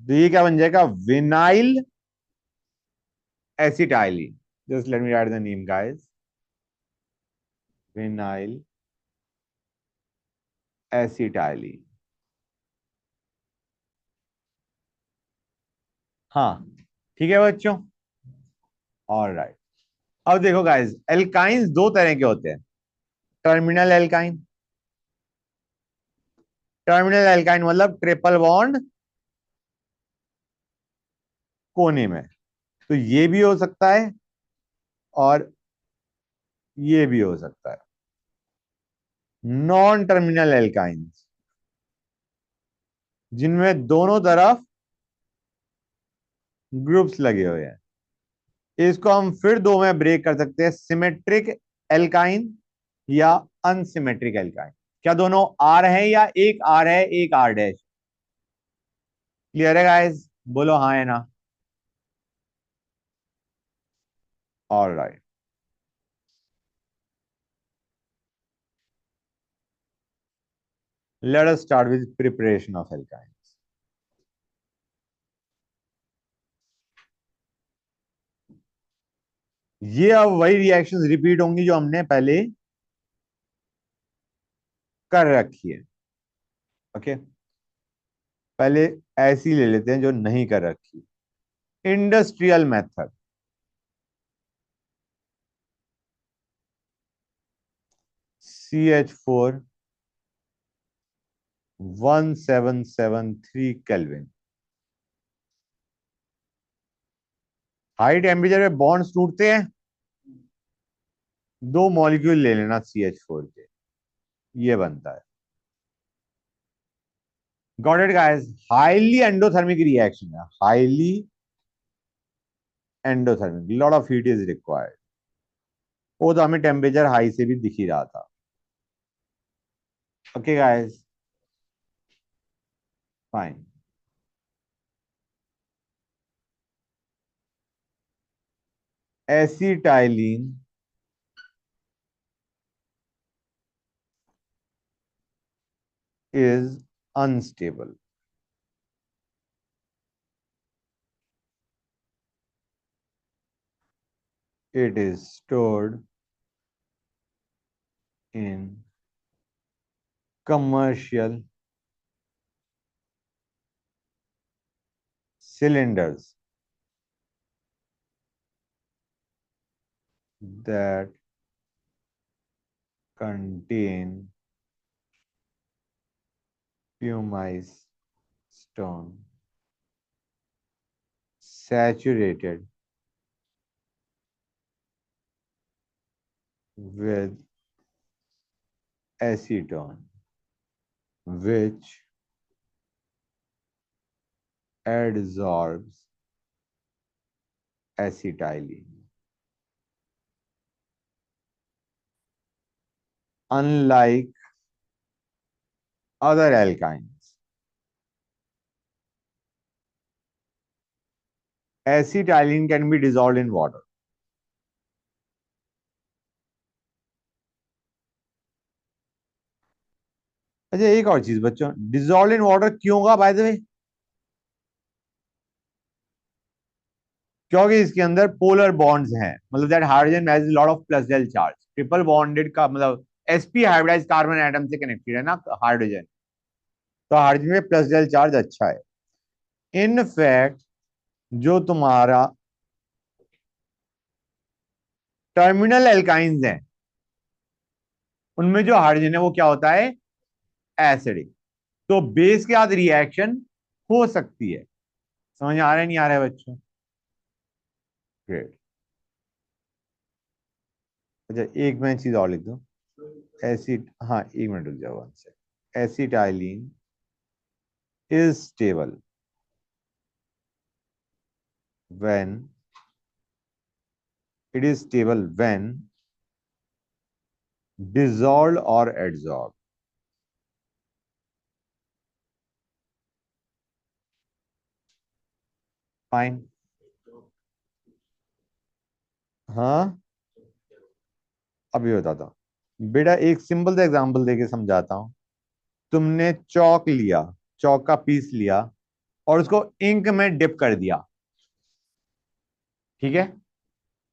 तो ये क्या बन जाएगा? Vinyl acetylene. Just let me right the name guys. Vinyl acetylene. हाँ, ठीक है बच्चों। ऑलराइट। अब देखो गाइस, एल्काइंस दो तरह के होते हैं। Terminal alkyne. टर्मिनल एल्काइन मतलब ट्रिपल बॉन्ड कोने में। तो ये भी हो सकता है और ये भी हो सकता है। नॉन टर्मिनल एल्काइंस, जिनमें दोनों तरफ ग्रुप्स लगे हुए हैं, इसको हम फिर दो में ब्रेक कर सकते हैं, सिमेट्रिक एल्काइन या अनसिमेट्रिक एल्काइन। क्या दोनों आर है या एक आर है एक आर डैश? क्लियर है गाइस? बोलो हाँ है ना। Alright. Let us start with preparation of alkynes. ये अब वही रिएक्शंस रिपीट होंगी जो हमने पहले कर रखी है। ओके। पहले ऐसी ले लेते हैं जो नहीं कर रखी। Industrial method. CH4 1773 kelvin. High temperature पे बॉन्ड्स टूटते हैं। दो मॉलिक्यूल ले लेना CH4 के, ये बनता है। Got it guys? Highly endothermic reaction है, highly endothermic, lot of heat is required. वो तो हमें टेम्परेचर हाई से भी दिख ही रहा था। Okay guys, fine. Acetylene is unstable. It is stored in commercial cylinders that contain pumice stone saturated with acetone, which adsorbs acetylene. Unlike other alkynes, acetylene can be dissolved in water. अच्छा, एक और चीज बच्चों, dissolve in water क्यों होगा by the way? क्योंकि इसके अंदर पोलर बॉन्ड्स हैं, मतलब that hydrogen has lot of plus del charge. Triple bonded का मतलब sp हाइब्रिडाइज्ड कार्बन एटम से कनेक्टेड है ना हाइड्रोजन। तो हाइड्रोजन में प्लस डेल चार्ज अच्छा है। इन फैक्ट जो तुम्हारा टर्मिनल एल्काइंस हैं, उनमें जो हाइड्रोजन है वो क्या होता है? एसिडिक। तो बेस के साथ रिएक्शन हो सकती है, समझ आ रहा है नहीं आ रहा है बच्चों? ग्रेट। अच्छा एक मैं चीज और लिख दूं। एसिड, हाँ एक मिनट रुक जाओ, one second. Acetylene is stable when it is stable when dissolved or adsorbed. Fine. हाँ अभी बताता हूँ बेटा, एक सिंपल सा एग्जांपल देके समझाता हूँ। तुमने चौक लिया, चौक का पीस लिया और उसको इंक में डिप कर दिया। ठीक है,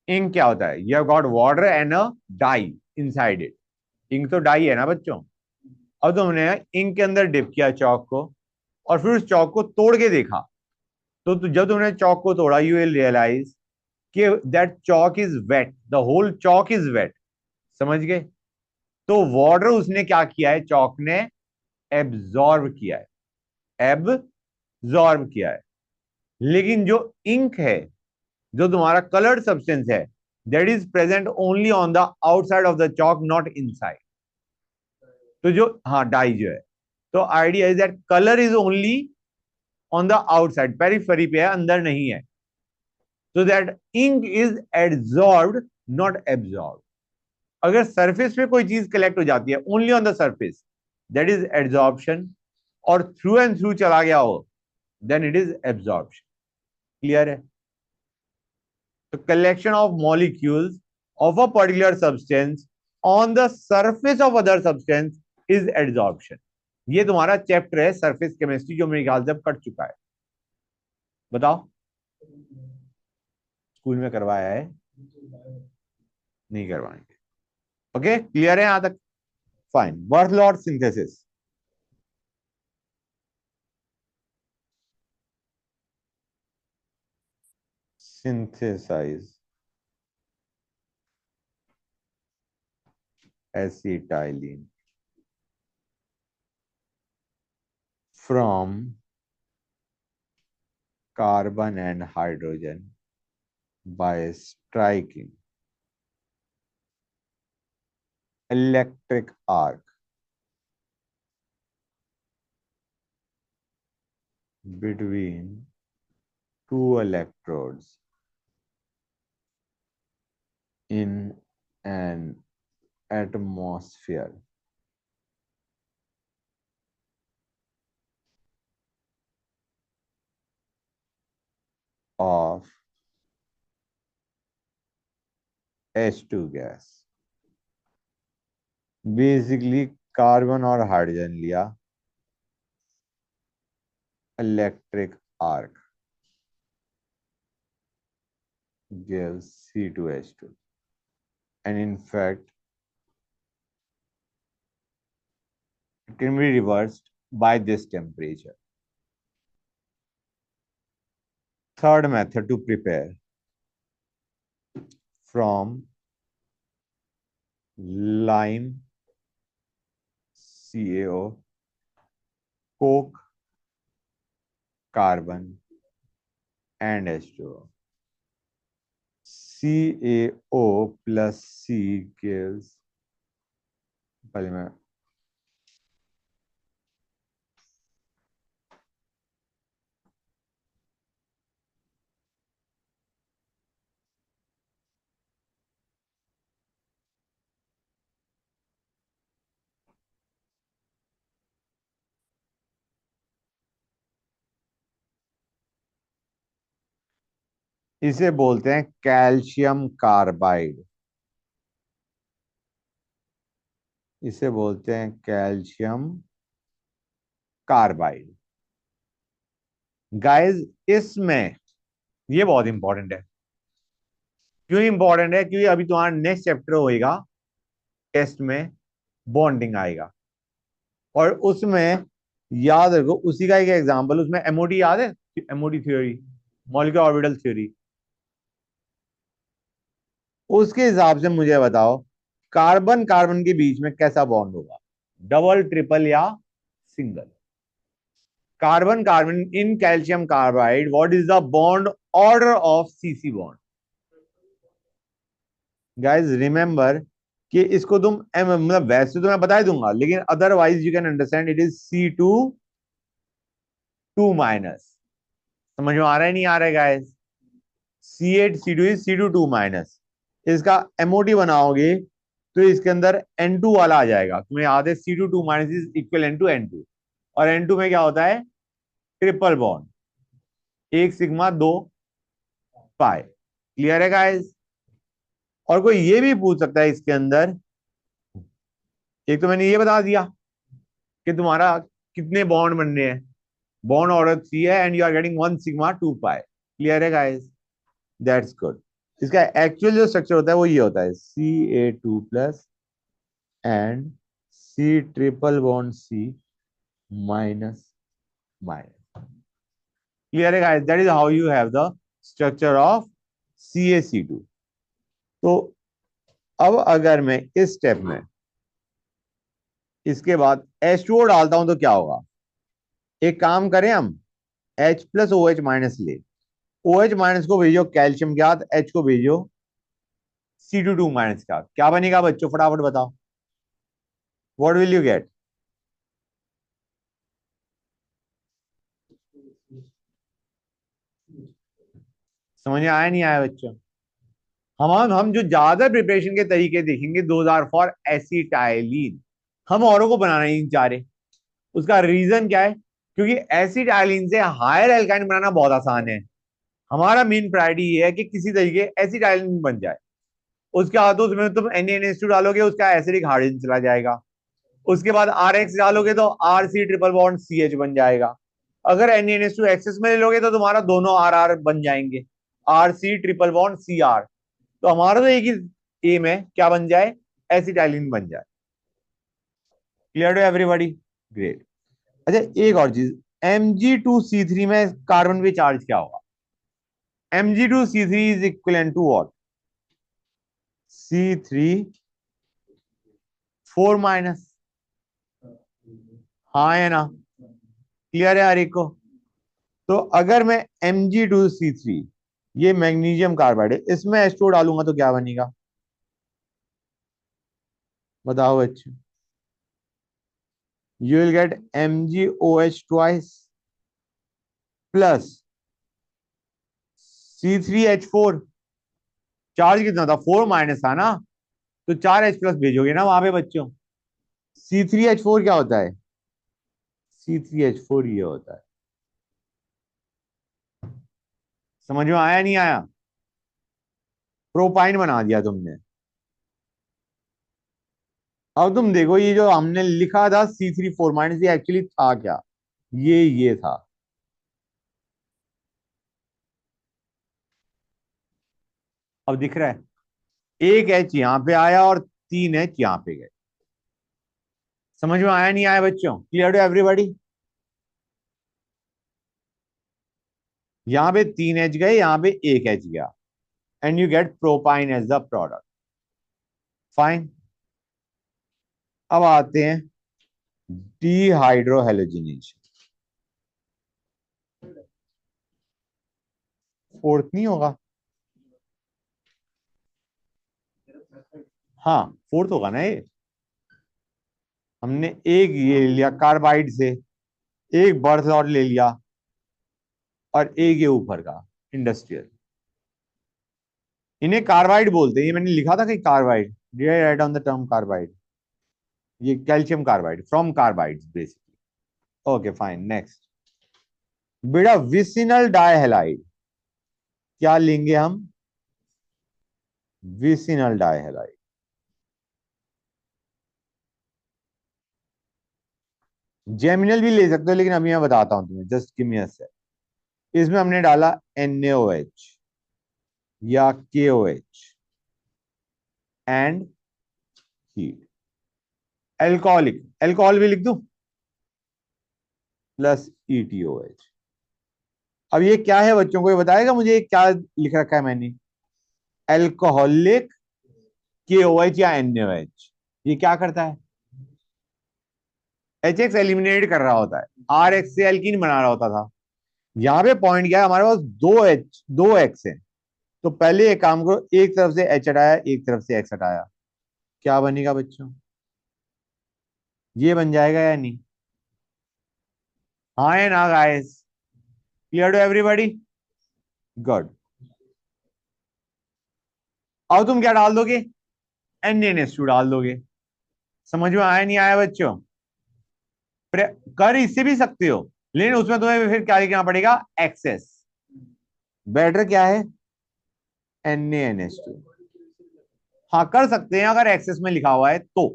इंक क्या होता है? You have got water and a dye inside it. Ink तो डाई है ना बच्चों। अब तुमने इंक के अंदर डिप किया चौक को, और फिर उस चौक को तोड़ के देखा। तो जब तुमने चौक को तोड़ा, यू विल रियलाइज कि that chalk is wet, the whole chalk is wet. समझ गए? तो वाटर उसने क्या किया है, चौक ने एब्जॉर्ब किया है, एब्जॉर्ब किया है। लेकिन जो इंक है, जो तुम्हारा कलर्ड सब्सटेंस है, that is present only on the outside of the Chowk, not inside. तो जो, हाँ डाई जो है, तो idea is that colour is only on the outside, periphery पे है, अंदर नहीं है। so that ink is adsorbed, not absorbed. अगर सरफेस पे कोई चीज कलेक्ट हो जाती है only on the surface, that is adsorption. और थ्रू एंड थ्रू चला गया हो, then it is absorption. Clear है? तो collection of molecules of a particular substance on the surface of other substance is adsorption. ये तुम्हारा चैप्टर है surface chemistry, जो मेरे ख्याल से अब कट चुका है। बताओ, स्कूल में करवाया है? नहीं करवाएंगे। ओके क्लियर है यहां तक? Fine. Birth synthesis. synthesize acetylene from carbon and hydrogen by striking electric arc between two electrodes in an atmosphere of H2 gas। Basically carbon और हाइड्रोजन लिया, electric arc gives C2H2, and in fact it can be reversed by this temperature. Third method to prepare from lime, CaO, coke, carbon and H2O। CaO plus C gives, पहले मैं इसे बोलते हैं calcium carbide. इसे बोलते हैं calcium carbide. Guys इसमें, ये बहुत इंपॉर्टेंट है। क्यों इंपॉर्टेंट है? क्योंकि अभी तुम्हारा नेक्स्ट चैप्टर होएगा, टेस्ट में बॉन्डिंग आएगा, और उसमें याद रखो उसी का एक एग्जांपल, उसमें एमओडी याद है? MoD theory, molecular orbital theory. उसके हिसाब से मुझे बताओ, कार्बन कार्बन के बीच में कैसा बॉन्ड होगा? डबल, ट्रिपल या single? Carbon carbon in calcium carbide, what is the bond order of CC bond? Guys remember कि इसको तुम मतलब वैसे तो मैं बता ही दूंगा, लेकिन otherwise you can understand it is C2 2 minus. समझ में आ रहा है नहीं आ रहा है guys? C8 C2 is C2 2 minus. इसका एमओटी बनाओगे तो इसके अंदर N2 वाला आ जाएगा। तुम्हें याद है C2 2 minus is equal N2 N2, और N2 में क्या होता है? ट्रिपल बॉन्ड, एक सिग्मा दो पाई। क्लियर है गाइस? और कोई ये भी पूछ सकता है इसके अंदर, एक तो मैंने ये बता दिया कि तुम्हारा कितने बॉन्ड बनने हैं, बॉन्ड ऑर्डर 3 है and you are getting 1 sigma 2 pi. Clear है गाइस? That's good. इसका एक्चुअल जो स्ट्रक्चर होता है वो ये होता है Ca2 plus and C triple bond C minus minus. Clear है guys? That is how you have the structure of CaC2। तो अब अगर मैं इस स्टेप में इसके बाद H2O डालता हूं तो क्या होगा? एक काम करें हम, H प्लस OH माइनस ले, OH माइनस को भेजो कैल्शियम के साथ, H को भेजो C2 2 माइनस के साथ, क्या बनेगा बच्चों फटाफट बताओ? What will you get? समझ में आया नहीं आया बच्चों? हम जो ज्यादा प्रिपरेशन के तरीके देखेंगे, दोज आर फॉर एसिटाइलिन। हम औरों को बनाना ही नहीं चाह रहे। उसका रीजन क्या है? क्योंकि एसिटाइलिन से हायर एल्काइन बनाना बहुत आसान है। हमारा मेन प्रायोरिटी ये है कि किसी तरीके एसिटाइलिन बन जाए। उसके बाद उसमें तुम NaNH2 डालोगे, उसका एसिडिक हाइड्रोजन चला जाएगा। उसके बाद RX डालोगे तो RC ट्रिपल बॉन्ड CH बन जाएगा। अगर NaNH2 एक्सेस में ले लोगे तो तुम्हारा दोनों RR बन जाएंगे, RC ट्रिपल बॉन्ड CR। तो हमारा तो एक ही एम है, क्या बन जाए? एसिटाइलिन बन जाए। Clear to everybody? ग्रेट। अच्छा एक और चीज, Mg2C3 में कार्बन पे चार्ज क्या होगा? Mg2C3 is equal to what? C3 4 minus. हाँ है ना? क्लियर है हर एक को? तो अगर मैं Mg2C3, ये मैग्नीशियम कार्बाइड है, इसमें H2 डालूंगा तो क्या बनेगा? बताओ बच्चे। You will gate MgOH twice plus C3H4। Charge कितना था? 4 माइनस था ना, तो 4H प्लस भेजोगे ना वहां पे बच्चों। C3H4 क्या होता है? C3H4 ये होता है। समझ में आया नहीं आया? प्रोपाइन बना दिया तुमने। अब तुम देखो ये जो हमने लिखा था C3 4 माइनस, ये एक्चुअली था क्या? ये था। अब दिख रहा है? एक H यहां पे आया और 3H यहां पे गए। समझ में आया नहीं आया बच्चों? Clear to everybody? यहां पे 3H गए, यहां पे एक H गया, and you get propyne as the product. Fine. अब आते हैं डीहाइड्रोहेलोजिनेशन। फोर्थ नहीं होगा? हाँ फोर्थ होगा ना ये। हमने एक ये ले लिया कार्बाइड से, एक बर्थ लॉट ले लिया, और एक ये ऊपर का इंडस्ट्रियल। इन्हें कार्बाइड बोलते हैं, ये मैंने लिखा था कि carbide, did I write on the term carbide? ये calcium carbide from carbides basically. Okay fine next. बेटा विसिनल डाइहैलाइड, क्या लेंगे हम? विसिनल डाइहैलाइड। जेमिनल भी ले सकते हो, लेकिन अभी मैं बताता हूं तुम्हें, just give me a second. इसमें हमने डाला NaOH या KOH and heat. Alcoholic, alcohol भी लिख दूं, प्लस ETOH। अब ये क्या है बच्चों को ये बताएगा मुझे क्या लिख रखा है मैंने? एल्कोहलिक KOH या NaOH। ये क्या करता है? एच एक्स एलिमिनेट कर रहा होता है, आर एक्स से एल्कीन बना रहा होता था। यहाँ पे पॉइंट क्या है, हमारे पास दो एक्स है। तो पहले एक काम करो, एक तरफ से एच हटाया, एक तरफ से एक्स हटाया, क्या बनेगा बच्चों? ये बन जाएगा या नहीं? हाँ है ना guys? Clear to everybody? Good. अब तुम क्या डाल दोगे? NaNH2 डाल दोगे। समझ में आया नहीं आया बच्चों? कर इससे भी सकते हो, लेकिन उसमें तुम्हें फिर क्या लिखना पड़ेगा? एक्सेस। बेटर क्या है? NaNH2। हाँ कर सकते हैं अगर एक्सेस में लिखा हुआ है तो,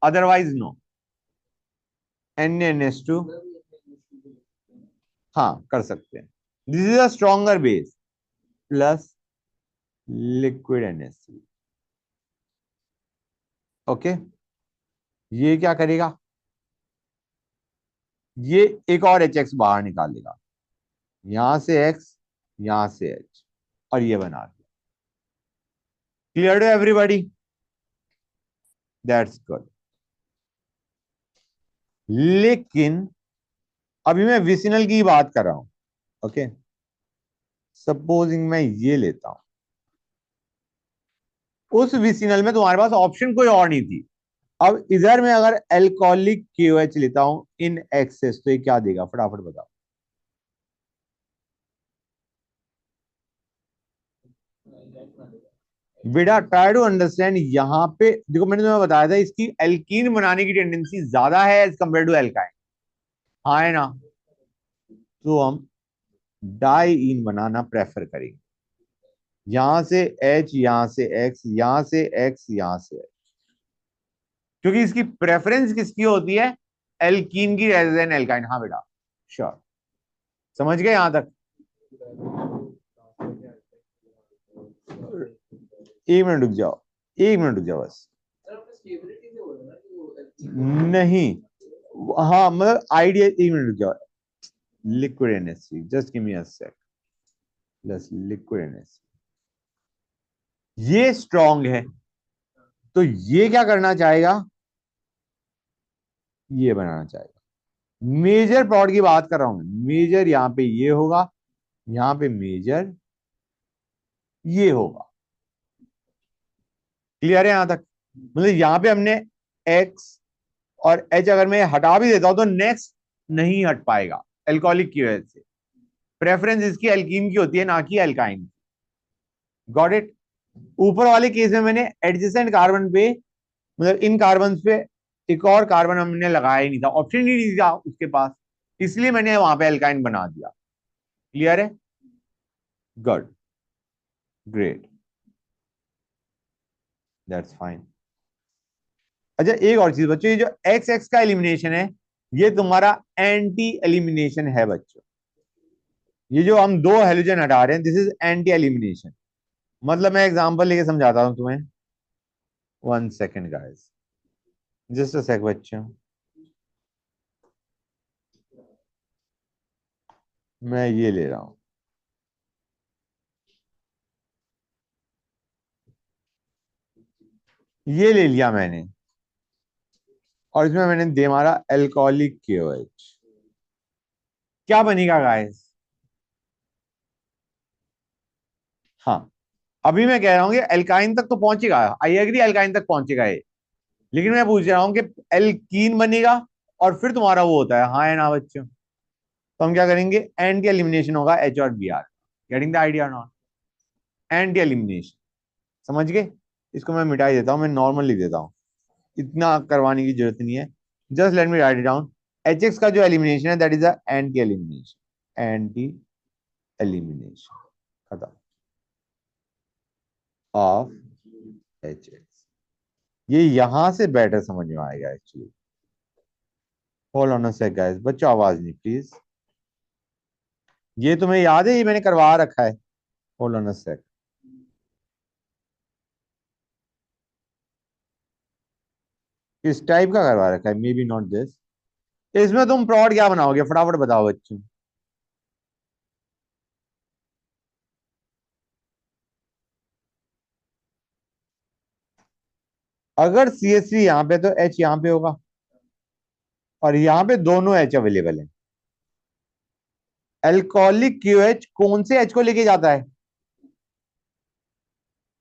अदरवाइज नो। NaNH2, हाँ कर सकते हैं। This is a stronger base plus liquid NH3। Okay, ये क्या करेगा? ये एक और HX बाहर निकालेगा, यहां से X, यहां से H, और ये बना दिया। Clear to everybody? That's good. लेकिन अभी मैं विसिनल की बात कर रहा हूं। ओके, सपोजिंग मैं ये लेता हूं, उस विसिनल में तुम्हारे पास ऑप्शन कोई और नहीं थी। अब इधर में अगर एल्कोहलिक KOH लेता हूं इन एक्सेस, तो ये क्या देगा? फटाफट बताओ। बेटा ट्राई टू अंडरस्टैंड, यहां पे देखो, मैंने तुम्हें बताया था इसकी एल्कीन बनाने की टेंडेंसी ज्यादा है एज कंपेयर टू एल्काइन। हाँ है ना? तो हम डाई इन बनाना प्रेफर करेंगे। यहां से H, यहां से X, यहां से X, यहां से H, क्योंकि इसकी प्रेफरेंस किसकी होती है? एल्कीन की रेदर देन एल्काइन। हाँ बेटा, श्योर। समझ गए यहां तक? एक मिनट रुक जाओ, एक मिनट रुक जाओ बस। नहीं, हाँ मतलब आइडिया, एक मिनट रुक जाओ। Liquid NH3, just give me a sec, plus liquid NH3, ये स्ट्रॉन्ग है, तो ये क्या करना चाहेगा? ये बनाना चाहेगा। मेजर प्लॉट की बात कर रहा हूं मैं, मेजर यहां पे ये होगा, यहां पे मेजर ये होगा। क्लियर है यहां तक? मतलब यहां पे हमने एक्स और एच अगर मैं हटा भी देता हूं तो नेक्स्ट नहीं हट पाएगा एल्कोहलिक की वजह से। प्रेफरेंस इसकी एल्कीन की होती है, ना कि एल्काइन। Got it? ऊपर वाले केस में मैंने एडजेसेंट कार्बन पे, मतलब इन कार्बन पे एक और कार्बन हमने लगाया ही नहीं था, ऑप्शन ही नहीं था उसके पास, इसलिए मैंने वहां पे एल्काइन बना दिया। क्लियर है? Good, great, that's fine. अच्छा एक और चीज बच्चों, ये जो एक्स एक्स का एलिमिनेशन है, ये तुम्हारा एंटी एलिमिनेशन है बच्चों। ये जो हम दो हेलोजन हटा रहे हैं, दिस इज एंटी एलिमिनेशन। मतलब मैं एग्जांपल लेके समझाता हूं तुम्हें। 1 second guys, just a sec बच्चों, मैं ये ले रहा हूं, ये ले लिया मैंने, और इसमें मैंने दे मारा एल्कोहलिक KOH। क्या बनेगा गाइस? हाँ, अभी मैं कह रहा हूं कि एल्काइन तक तो पहुंचेगा, आई एग्री, एल्काइन तक पहुंचेगा ये, लेकिन मैं पूछ रहा हूं कि एल्कीन बनेगा और फिर तुम्हारा वो होता है, हाँ है ना बच्चों? तो हम क्या करेंगे? एंटी एलिमिनेशन होगा H और Br। Getting the idea not? Anti elimination, समझ गए? इसको मैं मिटा ही देता हूं, मैं नॉर्मल लिख देता हूं, इतना करवाने की जरूरत नहीं है। Just let me write it down. HX का जो एलिमिनेशन है that is a anti elimination, anti elimination, खत्म, ऑफ HX। ये यहां से बेटर समझ में आएगा actually. Hold on a sec guys, बच्चों आवाज नहीं प्लीज। ये तुम्हें याद है, ये मैंने करवा रखा है। होल्ड ऑन अ सेक। किस टाइप का करवा रखा है? May be not this. इसमें तुम प्लॉट क्या बनाओगे? फटाफट बताओ बच्चों। अगर CH3 यहाँ पे तो H यहाँ पे होगा। और यहां पे दोनों एच अवेलेबल है। एल्कोहलिक क्यू एच कौन से एच को लेके जाता है?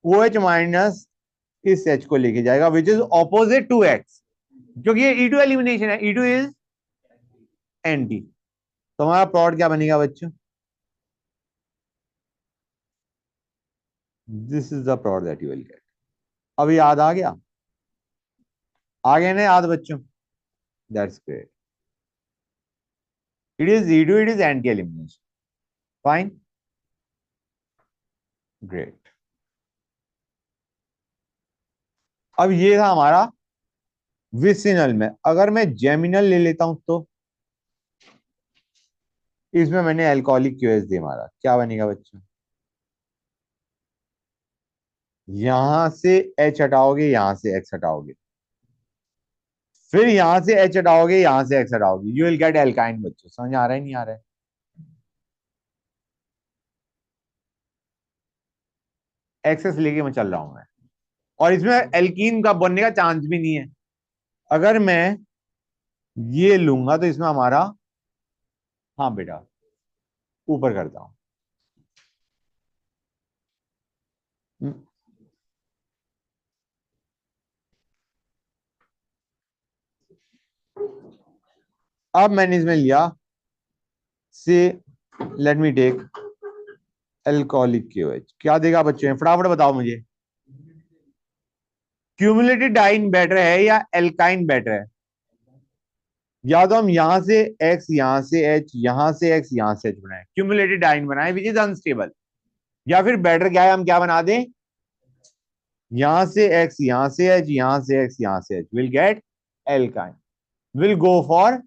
ओ एच माइनस इस एच को लेके जाएगा, which is opposite to X, क्योंकि ये ई टू एलिमिनेशन है, ई टू इज एंटी। तो हमारा प्लॉट क्या बनेगा बच्चों? This is the plot that you will get. अब याद आ गया? आ गया ना याद बच्चों? That's great. It is E two, it is anti elimination. Fine, great. अब ये था हमारा विसिनल में। अगर मैं जेमिनल ले लेता हूं तो इसमें मैंने एल्कोहलिक क्यूएस दे मारा, क्या बनेगा बच्चों? यहां से एच हटाओगे, यहां से एक्स हटाओगे, फिर यहां से एच हटाओगे, यहां से एक्स हटाओगे, यू विल गेट एल्काइन बच्चों। समझ आ रहा है नहीं आ रहा है? एक्सेस लेके मैं चल रहा हूं मैं, और इसमें एल्कीन का बनने का चांस भी नहीं है। अगर मैं ये लूंगा तो इसमें हमारा, हाँ बेटा, ऊपर करता हूं। अब मैंने इसमें लिया से, let me take alcoholic QH, क्या देगा बच्चों? फटाफट बताओ मुझे, क्यूमुलेटेड डाइन बेटर है या एल्काइन बेटर है? या तो हम यहां से एक्स, यहां से एच, यहां से एक्स, यहां से एच बनाए, क्यूमुलेटेड डाइन बनाए विच इज अनस्टेबल, या फिर बेटर क्या है, हम क्या बना दें, यहां से एक्स, यहां से एच, यहां से एक्स, यहां से H, will get alkyne, will go for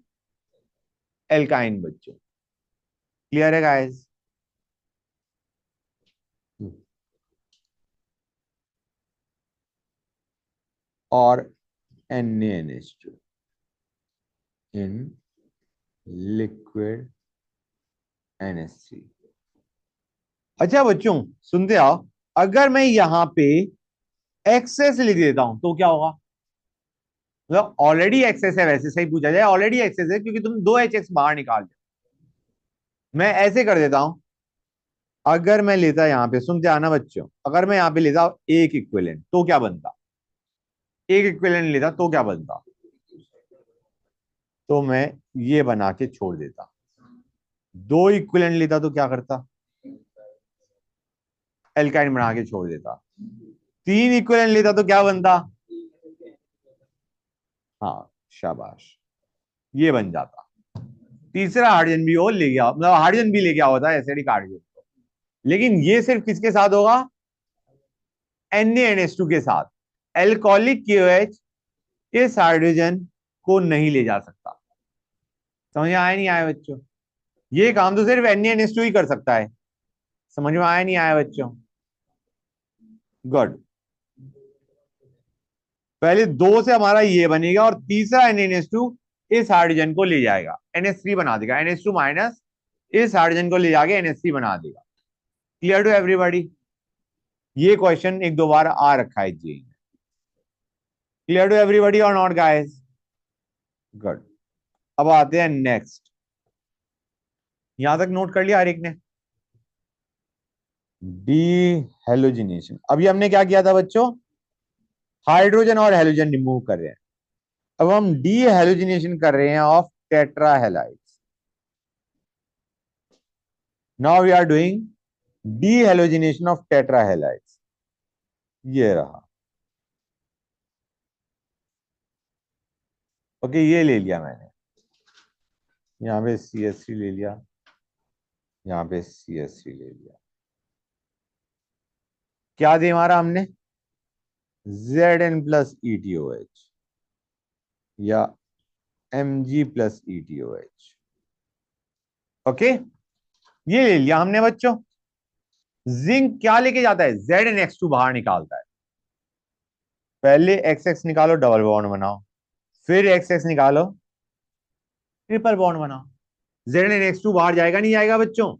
alkyne बच्चों। क्लियर है गाइस? और NaNH2 इन लिक्विड NH3। अच्छा बच्चों सुनते आओ, अगर मैं यहां पे एक्सेस लिख देता हूं तो क्या होगा? मतलब ऑलरेडी एक्सेस है, वैसे सही पूछा जाए ऑलरेडी एक्सेस है, क्योंकि तुम दो एच एक्स बाहर निकाल दो। मैं ऐसे कर देता हूं, अगर मैं लेता यहां पे, सुनते आना बच्चों, अगर मैं यहां पे लेता एक इक्विवेलेंट तो क्या बनता? एक इक्विवेलेंट लेता तो क्या बनता? तो मैं ये बना के छोड़ देता। दो इक्विवेलेंट लेता तो क्या करता? एल्काइन बना के छोड़ देता। तीन इक्विवेलेंट लेता तो क्या बनता? हाँ शाबाश, ये बन जाता। तीसरा हाइड्रोजन भी और ले गया, मतलब हाइड्रोजन भी लेके होता है एसिडिक हाइड्रोजन को, लेकिन ये सिर्फ किसके साथ होगा? NaNH2 के साथ। एल्कोहलिक KOH इस हाइड्रोजन को नहीं ले जा सकता। समझ में आया नहीं आया बच्चों? ये काम तो सिर्फ NaNH2 ही कर सकता है। समझ में आया नहीं आया बच्चों? गुड। पहले दो से हमारा ये बनेगा, और तीसरा NaNH2 इस हाइड्रोजन को ले जाएगा, NH3 बना देगा, NH2 माइनस इस हाइड्रोजन को ले जाके NH3 बना देगा। Clear to everybody? ये क्वेश्चन एक दो बार आ रखा है जी। क्लियर टू एवरीबॉडी और नॉट गाइस? गुड। अब आते हैं नेक्स्ट। यहां तक नोट कर लिया हर एक ने? D halogenation. अभी हमने क्या किया था बच्चों? हाइड्रोजन और हेलोजन रिमूव कर रहे हैं। अब हम डी हेलोजिनेशन कर रहे हैं of tetra halides. Now we are doing de halogenation of tetra halides. ये रहा। ओके, ये ले लिया मैंने, यहां पे CH3 ले लिया, यहां पे CH3 ले लिया। क्या दे मारा हमने? Zn प्लस ETOH या Mg प्लस ETOH। ओके, ये ले लिया हमने बच्चों। जिंक क्या लेके जाता है? ZnX2 बाहर निकालता है। पहले XX निकालो, डबल बॉन्ड बनाओ, फिर XX निकालो, ट्रिपल बॉन्ड बनाओ। ZnX2 बाहर जाएगा नहीं जाएगा बच्चों?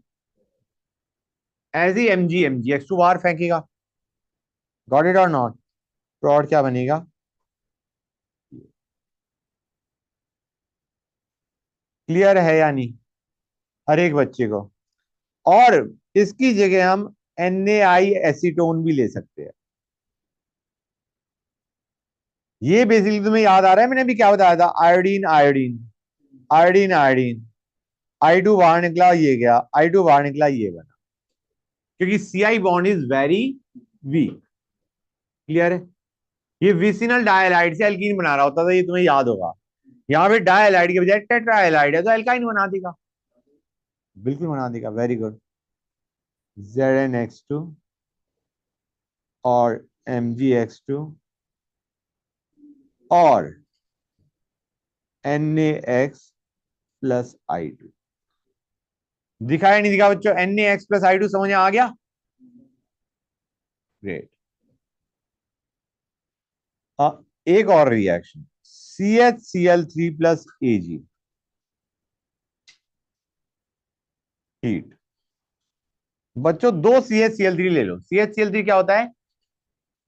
एज ही MgX2 बाहर फेंकेगा। गॉट इट और नॉट? प्लॉट क्या बनेगा? क्लियर है या नहीं हर एक बच्चे को? और इसकी जगह हम NaI एसीटोन भी ले सकते हैं। ये बेसिकली तुम्हें याद आ रहा है मैंने अभी क्या बताया था? Iodine iodine, iodine iodine, I2 बाहर निकला, ये गया, I2 बाहर निकला, ये बना, क्योंकि CI bond is very weak. Clear है? ये विसिनल डायलाइड से एल्कीन बना रहा होता था, ये तुम्हें याद होगा। यहाँ पे डायलाइड के बजाय टेट्राइलाइड है तो एल्काइन बना देगा, बिल्कुल बना देगा। Very good. ZnH2 और MgX2 और NaX प्लस I2। दिखा या नहीं दिखा बच्चों? NaX प्लस I2 समझ में आ गया? ग्रेट। एक और reaction, CHCl3 plus Ag, heat. बच्चों दो CHCl3 ले लो। CHCl3 क्या होता है?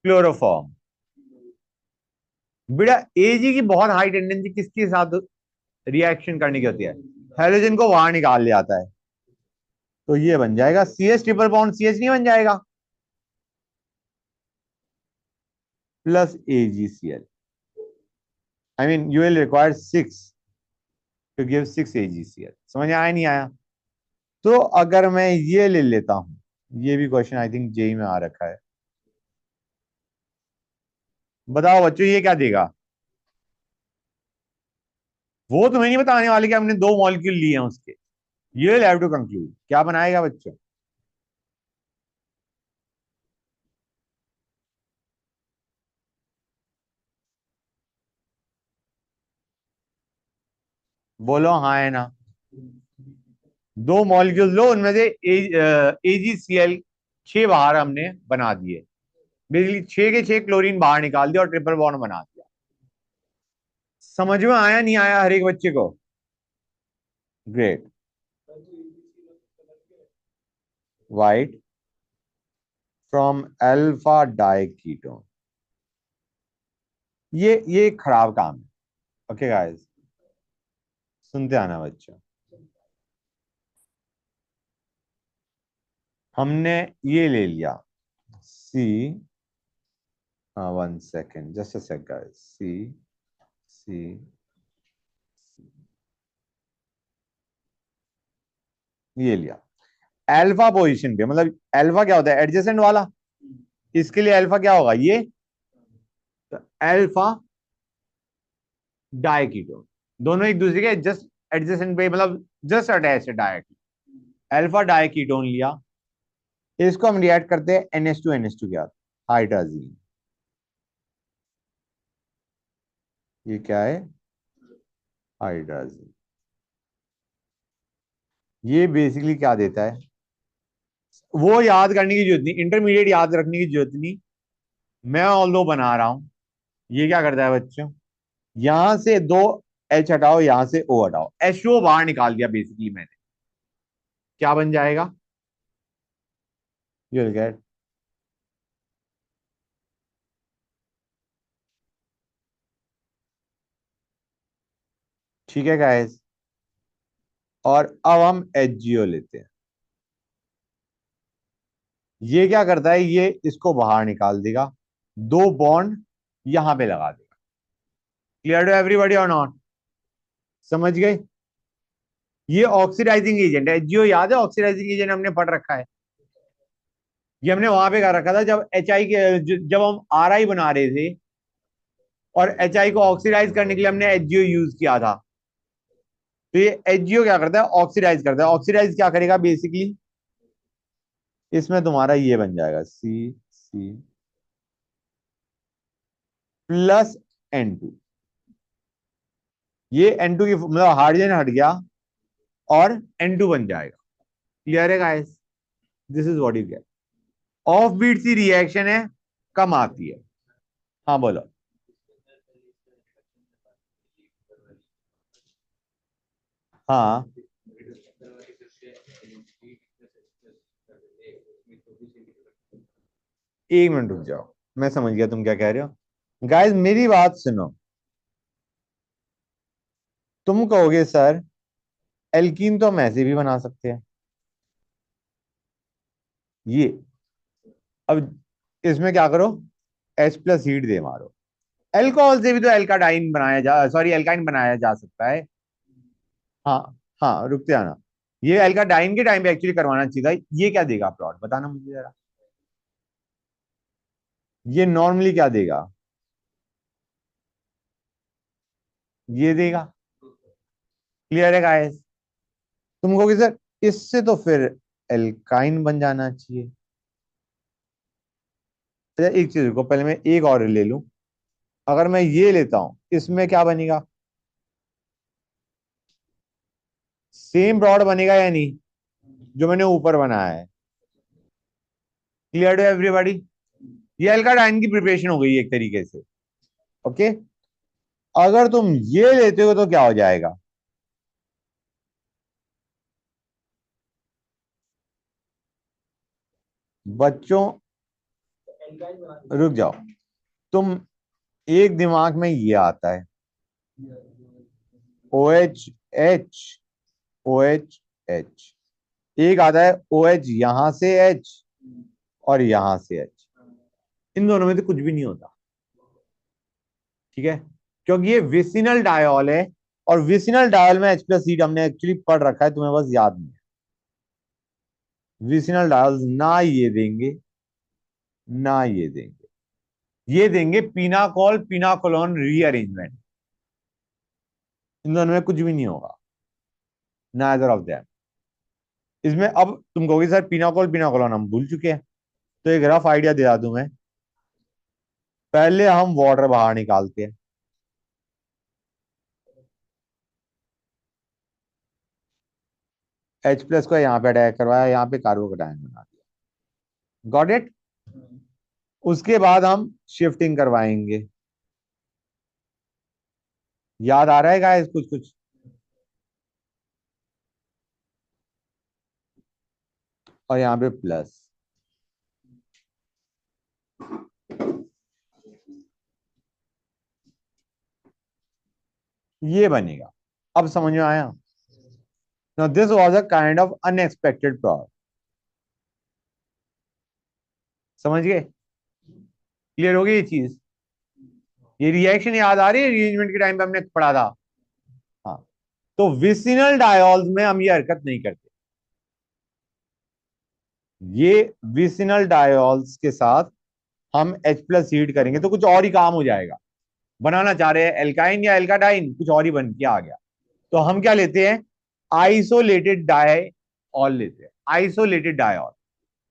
क्लोरोफॉर्म। बेटा Ag की बहुत हाई टेंडेंसी किसके साथ रिएक्शन करने की होती है? हेलोजन को बाहर निकाल ले आता है, तो ये बन जाएगा CH ट्रिपल बॉन्ड CH नहीं बन जाएगा, plus AgCl। I mean you will require 6 to give 6 AgCl। समझ में आया नहीं आया? तो अगर मैं ये ले लेता हूं, ये भी क्वेश्चन आई थिंक जेई में आ रखा है। बताओ बच्चों ये क्या देगा? वो तुम्हें नहीं बताने वाले कि हमने दो मॉलिक्यूल लिए हैं उसके। You will have to conclude. क्या बनाएगा बच्चों? बोलो हाँ है ना? दो मॉलिक्यूल लो, उनमें से AgCl 6 बाहर हमने बना दिए, बेसिकली 6 के 6 क्लोरीन बाहर निकाल दिया और ट्रिपल बॉन्ड बना दिया। समझ में आया नहीं आया हर एक बच्चे को? Great. White from alpha diketone, ये एक खराब काम है। ओके गाइस, सुनते आना बच्चों। हमने ये ले लिया सी, हाँ 1 second, just a sec guys, see ये लिया अल्फा पोजीशन पे। मतलब अल्फा क्या होता है? एडजेसेंट वाला। इसके लिए अल्फा क्या होगा? ये अल्फा डाइकीटोन, दोनों एक दूसरे के जस्ट एडजेसेंट पे, मतलब जस्ट अटैच है डायरेक्टली। अल्फा डाइकीटोन लिया, इसको हम रिएक्ट करते हैं NH2 के साथ, हाइड्राजीन। ये क्या है? हाइड्राजीन। ये बेसिकली क्या देता है वो याद करने की जरूरत नहीं, इंटरमीडिएट याद रखने की जरूरत नहीं। मैं ऑल दो बना रहा हूं। ये क्या करता है बच्चों? यहां से दो H हटाओ, यहां से O हटाओ, H2O बाहर निकाल दिया बेसिकली मैंने। क्या बन जाएगा? You will gate. ठीक है गाइस, और अब हम HgO लेते हैं। ये क्या करता है? ये इसको बाहर निकाल देगा, दो बॉन्ड यहां पे लगा देगा। क्लियर टू एवरीबॉडी और नॉट? समझ गए? ये ऑक्सीडाइजिंग एजेंट है। HgO याद है? ऑक्सीडाइजिंग एजेंट हमने पढ़ रखा है। ये हमने वहां पे कर रखा था जब HI के जब हम RI बना रहे थे, और HI को ऑक्सीडाइज करने के लिए हमने HgO यूज किया था। तो ये HgO क्या करता है? ऑक्सीडाइज करता है। ऑक्सीडाइज क्या करेगा बेसिकली? इसमें तुम्हारा ये बन जाएगा C प्लस N2। ये N2 की मतलब हाइड्रोजन हट गया और N2 बन जाएगा। क्लियर है guys? This is what you get. Offbeat सी रिएक्शन है, कम आती है। हाँ बोलो। हाँ, 1 मिनट रुक जाओ, मैं समझ गया तुम क्या कह रहे हो। गाइस मेरी बात सुनो। तुम कहोगे सर एल्कीन तो हम ऐसे भी बना सकते हैं, ये। अब इसमें क्या करो, H प्लस हीट दे मारो। एल्कोहल से भी तो एल्काडाइन बनाया जा, सॉरी एल्काइन बनाया जा सकता है। हाँ, हाँ रुकते आना। ये एल्काडाइन के टाइम पे एक्चुअली करवाना चाहिए था। ये क्या देगा प्लॉट, बताना मुझे जरा। ये नॉर्मली क्या देगा, ये देगा। क्लियर है गाइस? तुम कहोगे सर इससे तो फिर एल्काइन बन जाना चाहिए। अच्छा एक चीज को पहले मैं एक और ले लूं। अगर मैं ये लेता हूं, इसमें क्या बनेगा, सेम रॉड बनेगा या नहीं, जो मैंने ऊपर बनाया है। Clear to everybody? ये एल्काडाइन की प्रिपरेशन हो गई एक तरीके से। ओके। अगर तुम ये लेते हो तो क्या हो जाएगा, बच्चों रुक जाओ। तुम, एक दिमाग में ये आता है, O H H, O H H. एक आता है ओ एच यहां से एच, और यहां से एच। इन दोनों में तो कुछ भी नहीं होता, ठीक है, क्योंकि ये विसिनल डायोल है। और विसिनल डायोल में H प्लस सीट हमने एक्चुअली पढ़ रखा है, तुम्हें बस याद नहीं है। विसिनल डायोल्स ना ये देंगे, ना ये देंगे। ये देंगे पिनाकोल पिनाकोलोन रीअरेंजमेंट। इन दोनों में कुछ भी नहीं होगा, नाइदर ऑफ देम। इसमें अब तुम कहोगे सर पिनाकोल पिनाकोलोन हम भूल चुके हैं, तो एक रफ आइडिया दिला दूं मैं। पहले हम वाटर बाहर निकालते हैं, H प्लस को यहाँ पे अटैक करवाया, यहाँ पे कार्बोकैटायन बना दिया। Got it? उसके बाद हम शिफ्टिंग करवाएंगे। याद आ रहा है गाइस कुछ कुछ? और यहाँ पे प्लस, ये बनेगा। अब समझ में आया? Now this was a kind of unexpected problem. समझ गए? क्लियर हो गई ये चीज? ये रिएक्शन याद आ रही है, रीअरेंजमेंट के टाइम पे हमने पढ़ा था। हाँ। तो विसिनल डायोल्स में हम ये हरकत नहीं करते। ये विसिनल डायोल्स के साथ हम H प्लस हीट करेंगे तो कुछ और ही काम हो जाएगा। बनाना चाह रहे हैं एल्काइन या एल्काडाइन, कुछ और ही बन के आ गया। तो हम क्या लेते हैं, आइसोलेटेड डायऑल लेते हैं, आइसोलेटेड डायऑल,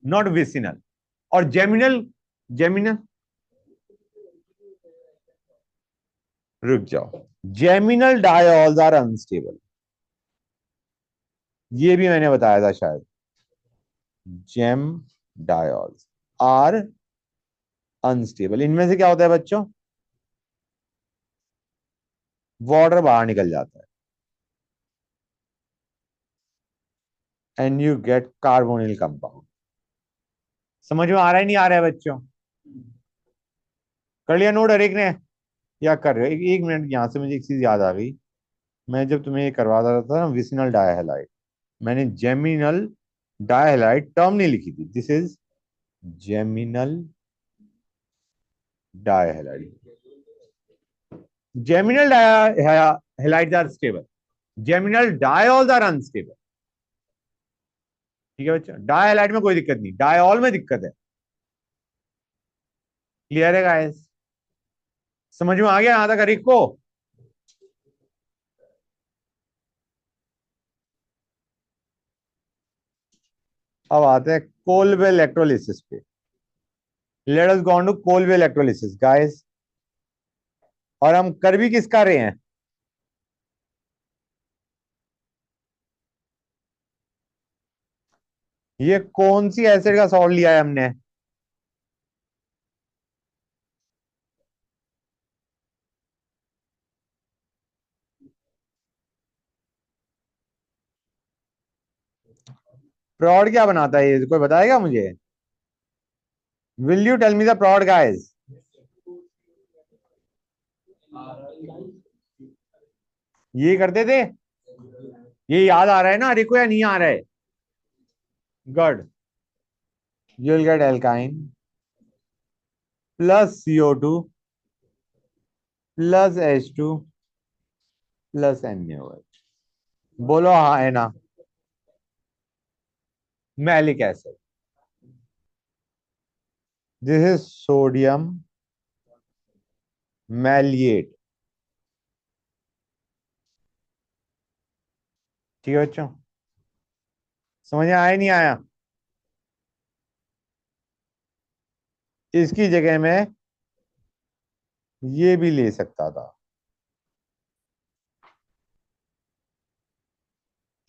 नॉट विसिनल। और जेमिनल, जेमिनल, रुक जाओ, जेमिनल डायऑल्स आर अनस्टेबल। ये भी मैंने बताया था शायद। Gem diols are unstable. इनमें से क्या होता है बच्चों, वाटर बाहर निकल जाता है, and you gate carbonyl compound. समझ में आ रहा है नहीं आ रहा है बच्चों? कर लिया नोट हर एक ने, या कर रहे हो? एक मिनट, यहां से मुझे एक चीज याद आ गई। मैं जब तुम्हें ये करवाता था ना विसिनल डायहैलाइड, मैंने जेमिनल डायहैलाइड टर्म नहीं लिखी थी। This is geminal dihalide. Geminal dihalides are stable, geminal diols are unstable. ठीक है बच्चा, डायहैलाइड में कोई दिक्कत नहीं, डायोल में दिक्कत है। क्लियर है गाइस? समझ में आ गया यहां तक हर एक को? अब आते हैं कोलबे इलेक्ट्रोलिसिस पे। Let us go on to Kolbe electrolysis guys. और हम कर भी किसका रहे हैं, ये कौन सी एसिड का सॉल्ट लिया है हमने? प्रॉड क्या बनाता है ये, कोई बताएगा मुझे? Will you tell me the prod guys? ये करते थे, ये याद आ रहा है ना रिको या नहीं आ रहा है? Good. You will get alkyne plus CO2 plus H2 plus NaOH। बोलो हाँ है ना? Malic acid. This is sodium मैलिएट। ठीक है बच्चों, समझ में आया नहीं आया? इसकी जगह में ये भी ले सकता था।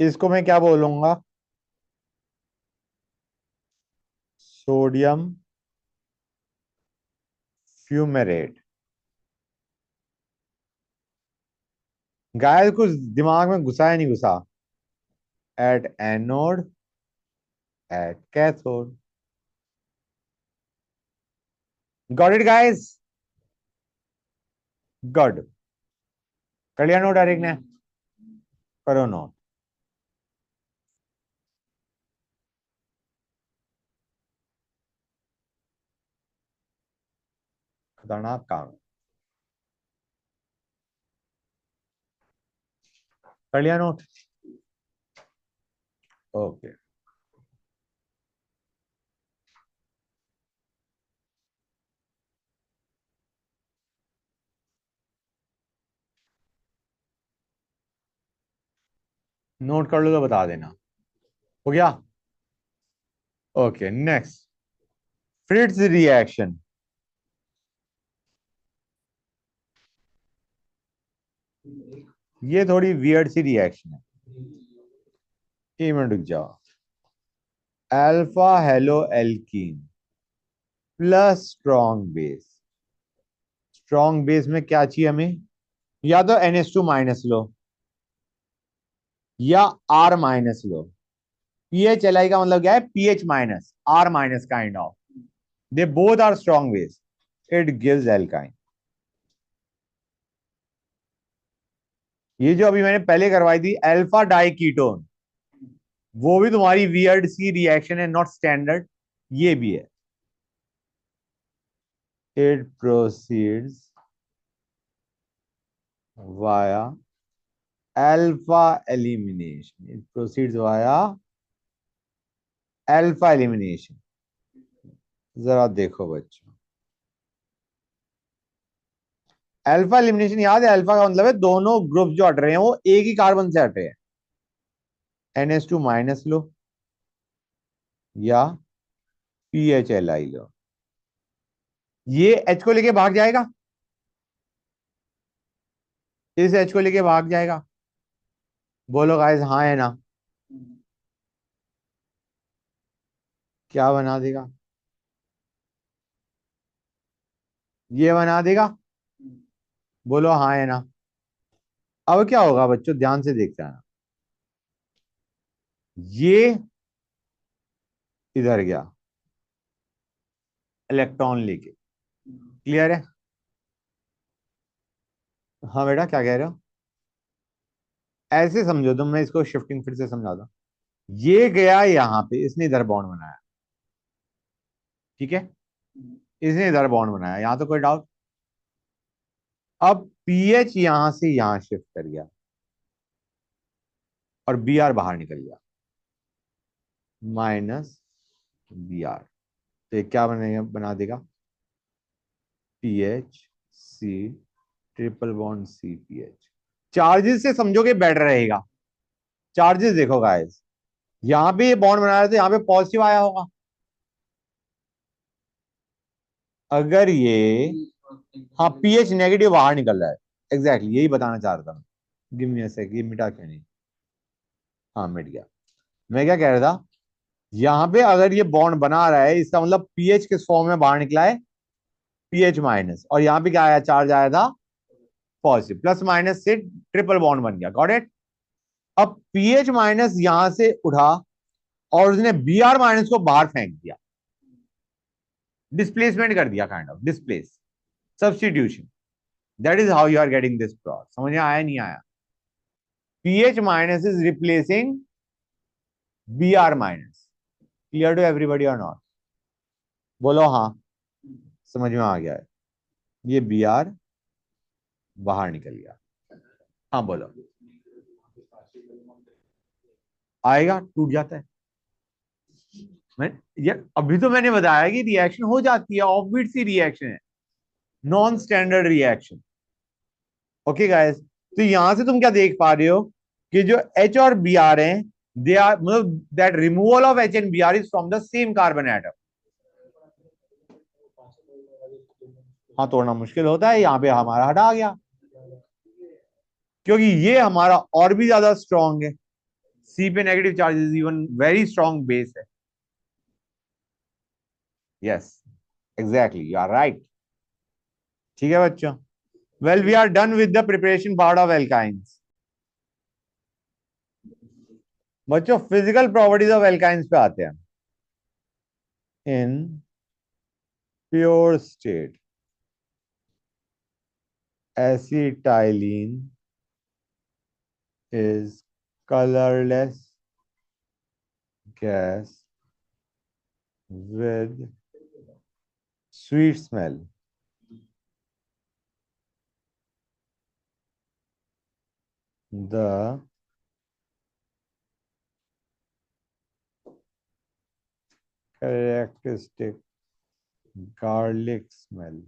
इसको मैं क्या बोलूंगा? Sodium fumarate. गाय कुछ दिमाग में घुसा है नहीं घुसा? At anode at cathode. Got it guys? Good. कर लिया नोट डायरेक्ट ने? करो नोट। खतरनाक काम है। कर लिया नोट? ओके। नोट कर लो तो बता देना। हो गया? Okay next. Fritz reaction. ये थोड़ी वियर्ड सी रिएक्शन है। एक मिनट रुक जाओ। Alpha hello alkene plus strong base. Strong base में क्या चाहिए हमें? या तो NH2 माइनस लो या R माइनस लो। PHLI का मतलब क्या है? PH minus R minus kind of. They both are strong base. It gives alkyne. ये जो अभी मैंने पहले करवाई थी अल्फा डाई कीटोन, वो भी तुम्हारी वियर्ड सी रिएक्शन है, नॉट स्टैंडर्ड। ये भी है। It proceeds via alpha elimination. It proceeds via alpha elimination. जरा देखो बच्चों, अल्फा एलिमिनेशन याद है? अल्फा का मतलब है दोनों ग्रुप जो हट रहे हैं वो एक ही कार्बन से हटे हैं। NH2 माइनस लो या PHLI लो। ये H को लेके भाग जाएगा, इस H को लेके भाग जाएगा। बोलो गाइस हाँ है ना? क्या बना देगा? ये बना देगा। बोलो हाँ है ना? अब क्या होगा बच्चों, ध्यान से देखते हैं। ये इधर गया इलेक्ट्रॉन लेके। क्लियर है? हाँ बेटा क्या कह रहे हो? ऐसे समझो तुम, मैं इसको शिफ्टिंग फिर से समझा दूं। ये गया यहां पे, इसने इधर बॉन्ड बनाया। ठीक है, इसने इधर बॉन्ड बनाया, यहां तो कोई डाउट? अब पीएच यहां से यहां शिफ्ट कर गया और Br बाहर निकल गया, -Br। तो ये क्या बनेगा, बना देगा PH C triple bond CPH। Charges से समझोगे बेटर रहेगा। चार्जेस देखो गाइस, यहां पे ये बॉन्ड बना रहे थे, यहां पे पॉजिटिव आया होगा। अगर ये, हाँ पीएच नेगेटिव बाहर निकल रहा है। एग्जैक्टली यही बताना चाह रहा था मैं। गिव मी अ सेक, ये मिटा क्यों नहीं? हाँ मिट गया। मैं क्या कह रहा था, यहां पे अगर ये बॉन्ड बना रहा है इसका मतलब पीएच किस फॉर्म में बाहर निकला है? PH minus. और यहां पे क्या आया, चार्ज आया था पॉजिटिव, प्लस माइनस से ट्रिपल बॉन्ड बन गया। Got it? अब पीएच माइनस यहां से उठा और उसने Br माइनस को बाहर फेंक दिया, डिस्प्लेसमेंट कर दिया, kind of displace, substitution. That is how you are getting this process. समझ में आया नहीं आया? PH minus is replacing BR minus. Clear to everybody और नॉट? बोलो हाँ, समझ में आ गया है। ये बीआर बाहर निकल गया। हाँ बोलो। आएगा, टूट जाता है। मैं यार अभी तो मैंने बताया कि रिएक्शन हो जाती है, ऑफ बीट सी रिएक्शन है, non standard reaction. Okay guys, तो यहां से तुम क्या देख पा रहे हो कि जो एच और बी आर हैं, दे आर मतलब that removal of H and B R is from the same carbon atom. हाँ, तोड़ना मुश्किल होता है, यहाँ पे हमारा हटा गया क्योंकि ये हमारा और भी ज्यादा स्ट्रांग है। सी पे negative charges even very strong base है। Yes, exactly, you are right. ठीक है बच्चों, well we are done with the preparation part of alkynes. बच्चों फिजिकल प्रॉपर्टीज ऑफ एल्काइंस पे आते हैं। In pure state acetylene is colorless gas with sweet smell. The characteristic garlic smell.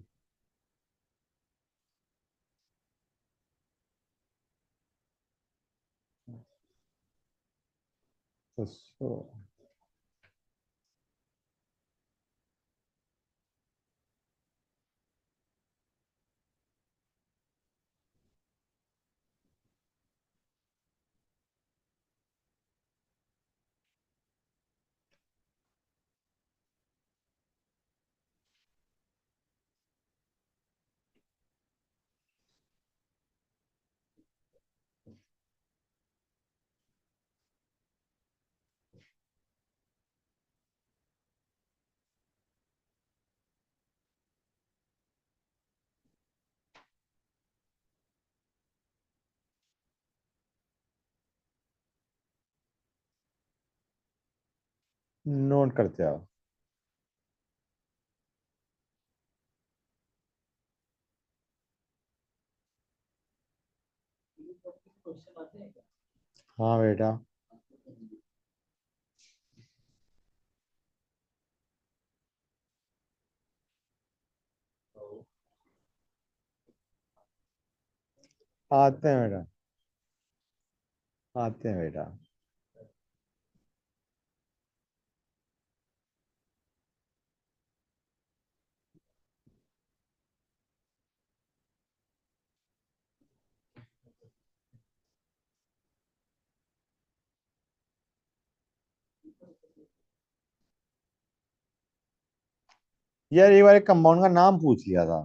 So, note करते आओ। हाँ बेटा। आते हैं बेटा, आते हैं बेटा। यार एक बार एक कंपाउंड का नाम पूछ लिया था।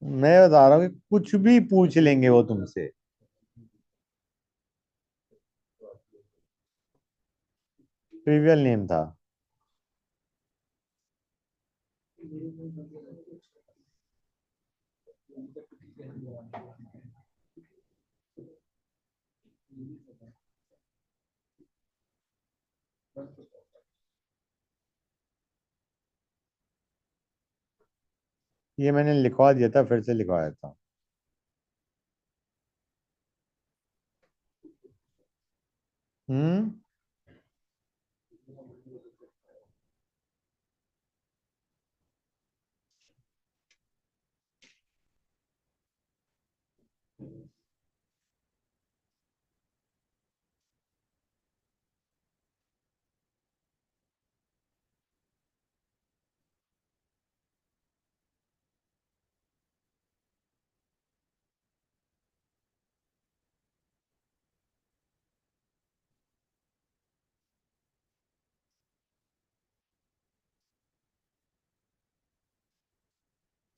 मैं बता रहा हूँ कि कुछ भी पूछ लेंगे वो तुमसे। ट्रिवियल नेम था। ये मैंने लिखवा दिया था, फिर से लिखवाया था। हम्म।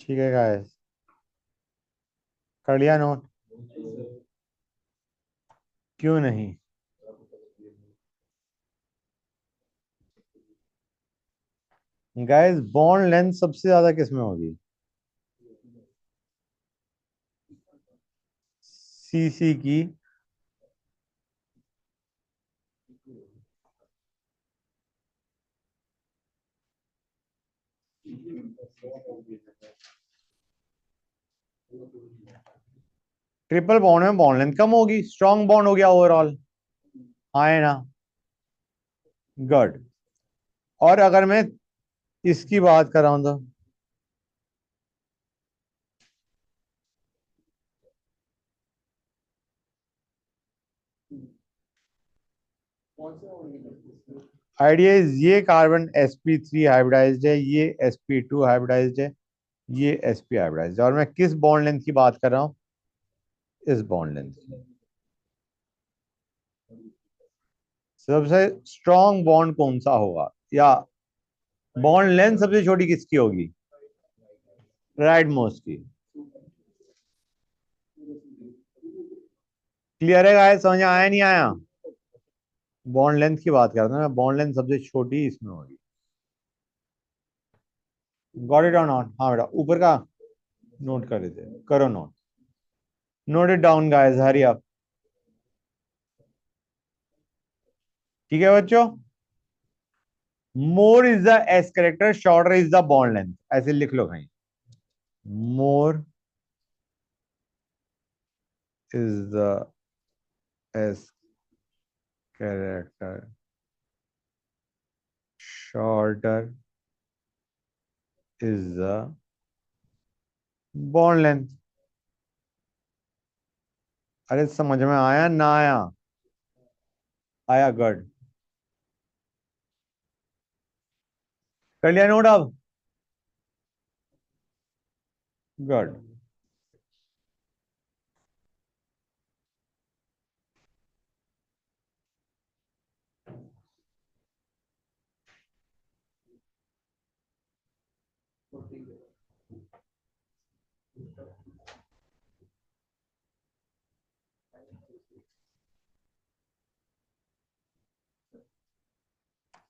ठीक है गाइस, कर लिया नोट? क्यों नहीं? गाइस बॉन्ड लेंथ सबसे ज्यादा किस में होगी? सीसी की ट्रिपल बॉन्ड में बॉन्ड लेंथ कम होगी, स्ट्रॉन्ग बॉन्ड हो गया ओवरऑल। हाँ है ना? गुड। और अगर मैं इसकी बात कर रहा हूं तो आइडिया इज ये कार्बन sp3 हाइब्रिडाइज्ड है, ये sp2 हाइब्रिडाइज्ड है, ये sp हाइब्रिडाइज्ड है, और मैं किस बॉन्ड लेंथ की बात कर रहा हूं? इस बॉन्ड लेंथ की। सबसे स्ट्रॉन्ग बॉन्ड कौन सा होगा, या बॉन्ड लेंथ सबसे छोटी किसकी होगी? राइट मोस्ट की। क्लियर है गाइस? समझ में आया नहीं आया? बॉन्ड लेंथ की बात कर रहा था मैं, बॉन्ड लेंथ सबसे छोटी इसमें होगी। गॉट इट और नॉट? हाँ बेटा, ऊपर का नोट कर देते, करो note, note it down guys, hurry up. ठीक है बच्चों? मोर is the S character, shorter is the bond length, ऐसे लिख लो कहीं। मोर is the S character, shorter is the bond length. अरे समझ में आया ना आया? आया, गुड। कर लिया नोट अब? Good.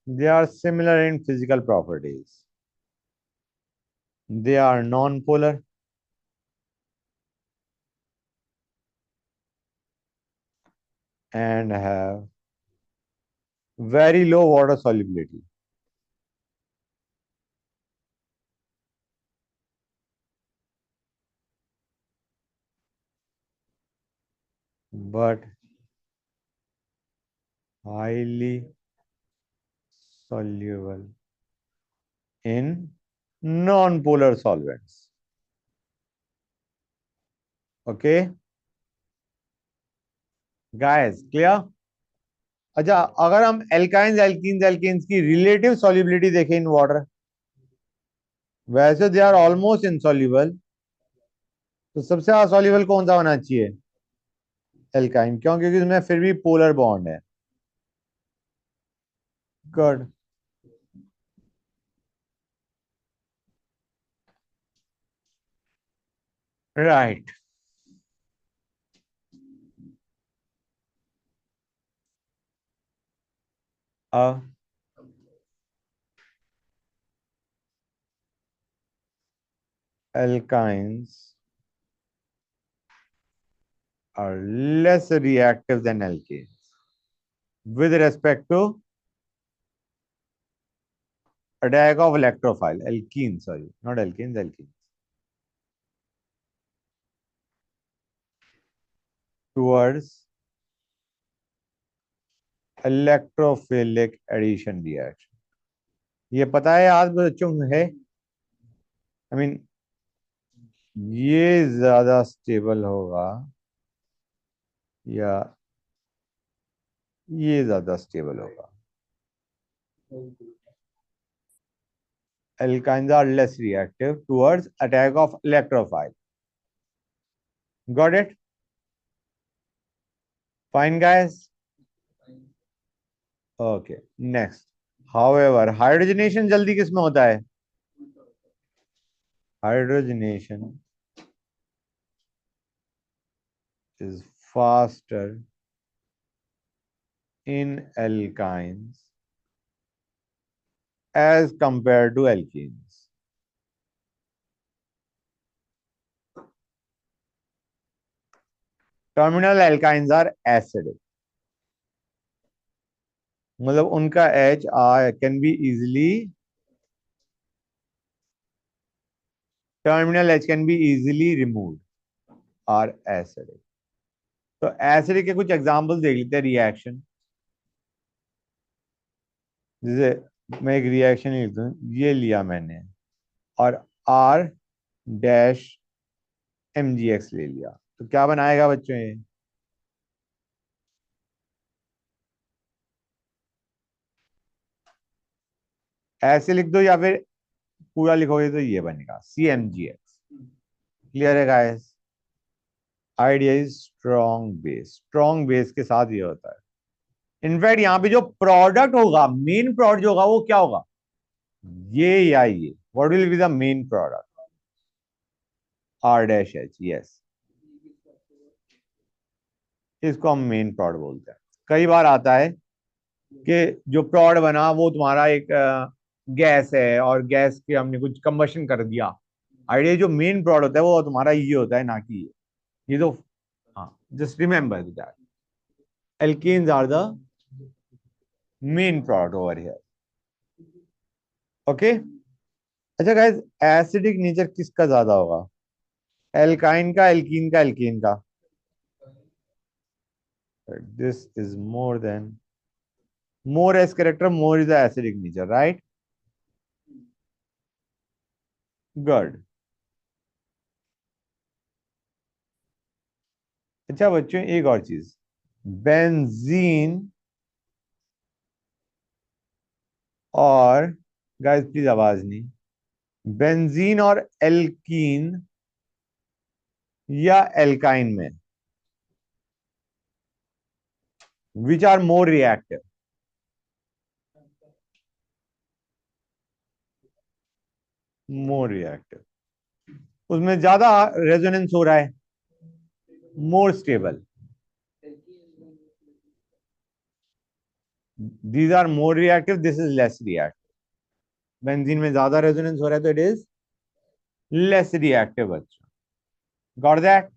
They are similar in physical properties. They are non-polar and have very low water solubility. But highly soluble in non-polar solvents. Okay, guys, clear? अच्छा, अगर हम एल्काइंस एल्कीन्स एल्कीन्स की रिलेटिव सॉल्युबिलिटी देखें in water, वैसे they are almost insoluble, तो सबसे ज्यादा soluble कौन सा होना चाहिए? एल्काइन। क्यों? क्योंकि उसमें फिर भी पोलर बॉन्ड है। Good. Right. Alkynes are less reactive than alkanes with respect to attack of electrophile. Alkenes, sorry, not alkanes, alkenes. Towards electrophilic addition reaction. ये पता है आज बच्चों है? आई मीन ये ज्यादा स्टेबल होगा या ये ज्यादा स्टेबल होगा? Alkynes are less reactive towards attack of electrophile. Got it? Fine, guys. Okay. Next. However, hydrogenation जल्दी किसमें होता है? Hydrogenation is faster in alkynes as compared to alkenes. Terminal alkynes are acidic, मतलब उनका H can be easily, terminal H can be easily removed, are acidic. तो acidic के कुछ examples देख लेते हैं रिएक्शन। जैसे मैं एक रिएक्शन लिख दूं, ये लिया मैंने और आर डैश MgX ले लिया, तो क्या बनाएगा बच्चों ये? ऐसे लिख दो या फिर पूरा लिखोगे तो ये बनेगा CmgX। क्लियर है guys? Idea is strong base, strong base के साथ ये होता है। इनफैक्ट यहाँ पे जो प्रोडक्ट होगा, मेन प्रोडक्ट जो होगा वो क्या होगा? ये या ये, what will be the main product? R dash H, yes, इसको हम मेन प्रोडक्ट बोलते हैं। कई बार आता है कि जो प्रोडक्ट बना वो तुम्हारा एक गैस है और गैस के हमने कुछ कंबशन कर दिया। आइडिया जो मेन प्रोडक्ट होता है वो तुम्हारा ये होता है, ना कि ये तो। हाँ, just remember that alkenes are the main product over here. Okay. अच्छा गाइस, एसिडिक नेचर किसका ज्यादा होगा? एल्काइन का, एल्कीन का, एल्केन का? This is more than, more S character, more is the acidic nature, right? Good. अच्छा बच्चों, एक और चीज, बेंजीन और, गाइस प्लीज आवाज नहीं, बेंजीन और एल्कीन या एल्काइन में which are more reactive? More reactive, उसमें ज्यादा रेजोनेंस हो रहा है, more stable. These are more reactive, this is less reactive. Benzene में ज्यादा रेजोनेंस हो रहा है तो इट इज लेस रिएक्टिव बच्चों। Got that?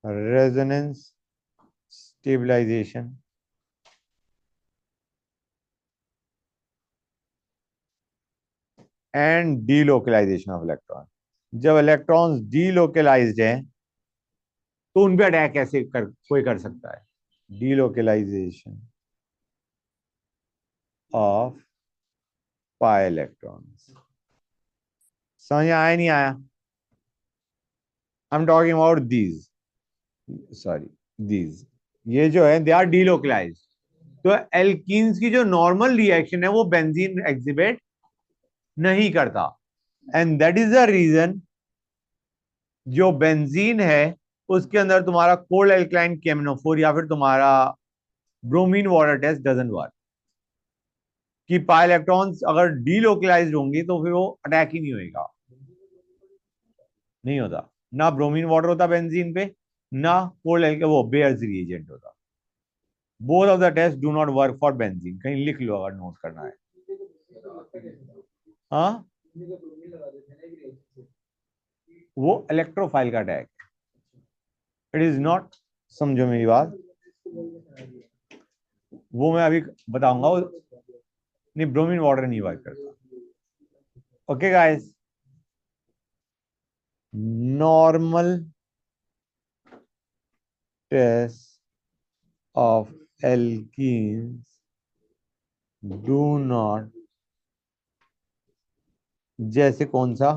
Resonance, stabilization and delocalization of electron. जब इलेक्ट्रॉन्स डीलोकलाइज्ड हैं तो उन पे अटैक कैसे कोई कर सकता है? Delocalization of pi electrons. समझ आया नहीं आया? I am talking about these, sorry, these, ये जो है दे आर डीलोकलाइज्ड। तो एल्कीन्स की जो नॉर्मल रिएक्शन है वो बेंजीन एग्जिबिट नहीं करता, and that is the reason जो बेंजीन है उसके अंदर तुम्हारा कोल्ड एल्कलाइन केमिनोफोर या फिर तुम्हारा bromine water test doesn't work. कि पाई इलेक्ट्रॉन्स अगर डीलोकलाइज्ड होंगी तो फिर वो अटैक ही नहीं होगा, नहीं होता। ना ब्रोमीन वाटर होता बेंजीन पे, ना कोल्ड एल्क वो बेयर्स रिएजेंट होता। Both of the test do not work for benzene, कहीं लिख लो अगर नोट करना है। हाँ, वो इलेक्ट्रोफाइल का अटैक, इट इज नॉट, समझो मेरी बात, वो मैं अभी बताऊंगा। नहीं, ब्रोमीन वाटर नहीं वर्क करता। Okay guys, normal test of alkenes do not, जैसे कौन सा?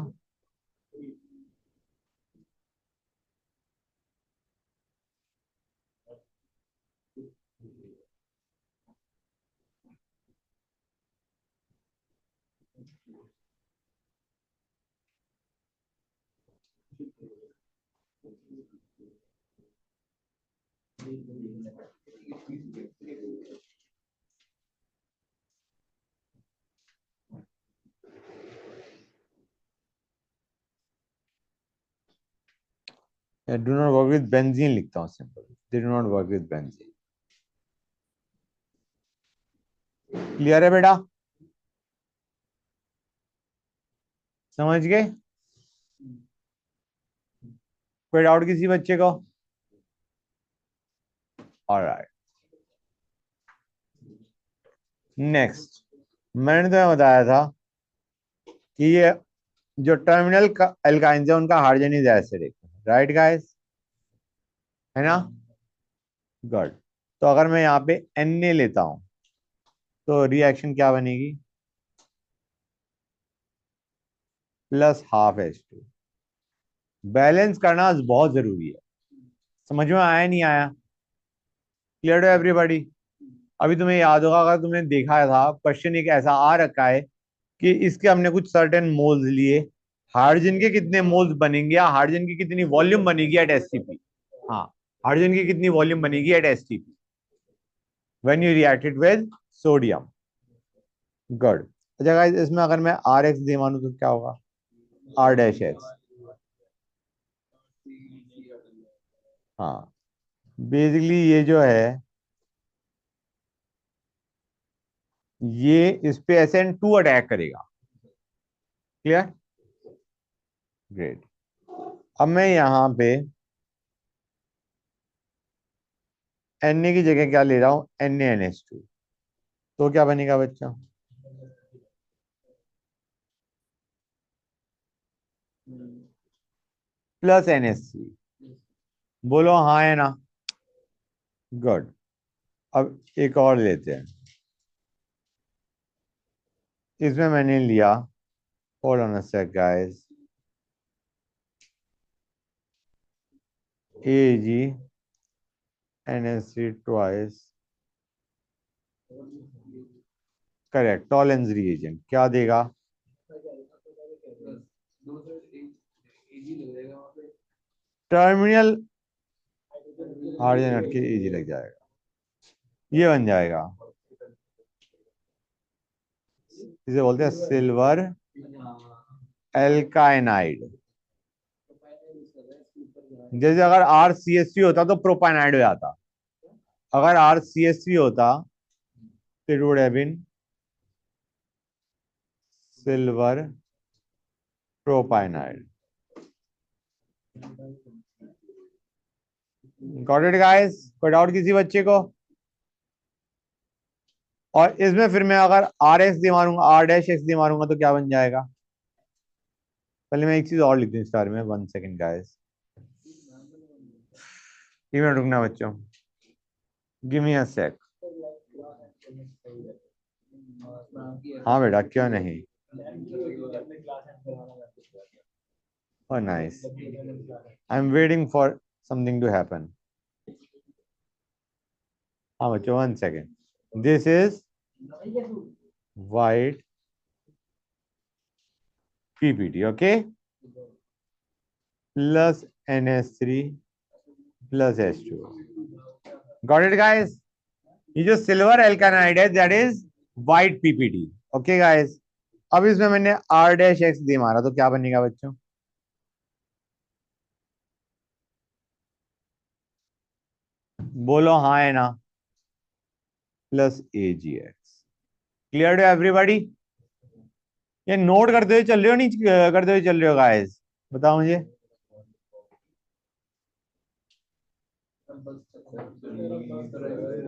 Do not work with benzene लिखता हूं simple, they do not work with benzene. Clear है बेटा? समझ गए? कोई डाउट किसी बच्चे को? Alright, next. मैंने तुम्हें बताया था कि ये जो टर्मिनल एल्काइंस है उनका hydrogen is acidic, right guys, है ना? गुड। तो अगर मैं यहाँ पे Na लेता हूं तो रिएक्शन क्या बनेगी? +12H2। बैलेंस करना बहुत जरूरी है। समझ में आया नहीं आया? Clear to everybody? अभी तुम्हें याद होगा, अगर तुमने देखा था क्वेश्चन एक ऐसा आ रखा है कि इसके हमने कुछ सर्टेन मोल्स लिए, हाइड्रोजन के कितने मोल्स बनेंगे या हाइड्रोजन की कितनी वॉल्यूम बनेगी एट एसटीपी। हाँ, हाइड्रोजन की कितनी वॉल्यूम बनेगी at STP when you reacted with sodium. Good. अच्छा गाइस, इसमें अगर मैं आर एक्स दे मानूं तो क्या होगा? R dash X. हाँ, बेसिकली ये जो है, ये इस पे SN2 अटैक करेगा। क्लियर? ग्रेट। अब मैं यहाँ पे Na की जगह क्या ले रहा हूँ? NaNH2। तो क्या बनेगा बच्चा? +NH3। बोलो हाँ है ना? गुड। अब एक और लेते हैं। इसमें मैंने लिया, hold on a sec guys, AgNH3 twice, correct, Tollens reagent क्या देगा? टर्मिनल हाइड्रोजन हटके Ag लग जाएगा, ये बन जाएगा। इसे बोलते हैं सिल्वर एल्काइनाइड। जैसे अगर RCH3 होता तो प्रोपाइनाइड हो जाता। अगर RCH3 होता तो it would have been silver propynide. Got it guys? कोई डाउट किसी बच्चे को? और इसमें फिर मैं अगर आर एक्स दे मारूंगा, आर डैश एक्स दे मारूंगा तो क्या बन जाएगा? पहले मैं एक चीज और लिख दूं इस बारे में, 1 सेकेंड गाइस, 3 मिनट रुकना बच्चों, गिव मी अ सेक। हाँ बेटा, क्यों नहीं? Oh nice, I am waiting for something to happen. हाँ बच्चों, 1 second, this is white PPT, okay, +NH3 +H2। Got it guys? ये जो सिल्वर एल्कानाइड है that is white PPT. Okay guys, अब इसमें मैंने आर डैश एक्स दे मारा तो क्या बनेगा बच्चों? बोलो हाँ है ना? +AgX। Clear to everybody? ये नोट करते हुए चल रहे हो नहीं करते हुए चल रहे हो गाइस? बताओ मुझे।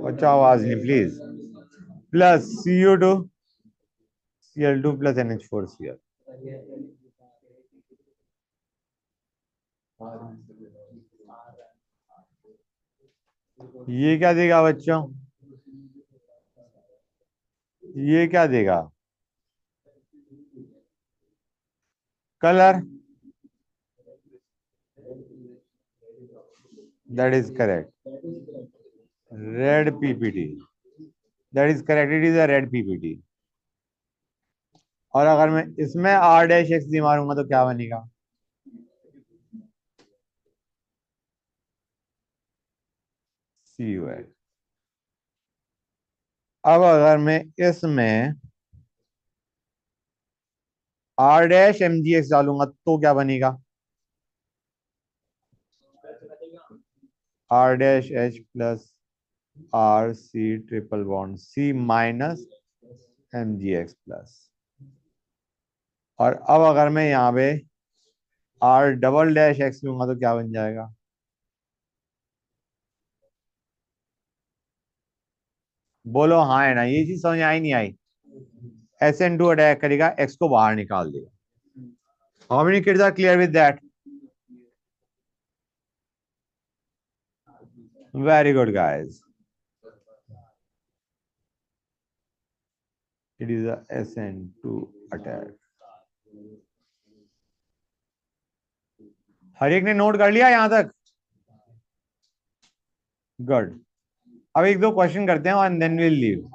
अच्छा, आवाज नहीं प्लीज। +Cu2Cl2 + NH4Cl। ये क्या देगा बच्चों? ये क्या देगा? Colour. That is correct, red PPT. That is correct, it is a red PPT. और अगर मैं इसमें आर डैश एक्स डी मारूंगा तो क्या बनेगा? CuH। अब अगर मैं इसमें R dash M G X डालूंगा तो क्या बनेगा? R dash H+RC triple bond C- MgX plus. और अब अगर मैं यहाँ पे आर डबल डैश एक्स लूंगा तो क्या बन जाएगा? बोलो हाँ है ना, ये चीज समझ आई नहीं आई? एस एन टू अटैक करेगा, एक्स को बाहर निकाल देगा। How many kids are clear with that? Very good guys, it is a SN2 attack. हर एक ने नोट कर लिया यहां तक? गुड। अब एक दो क्वेश्चन करते हैं and then will leave.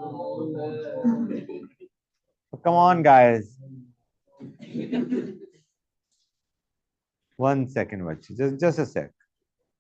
Come on guys, 1 second बच्चे, जस्ट जस्ट अ सेक।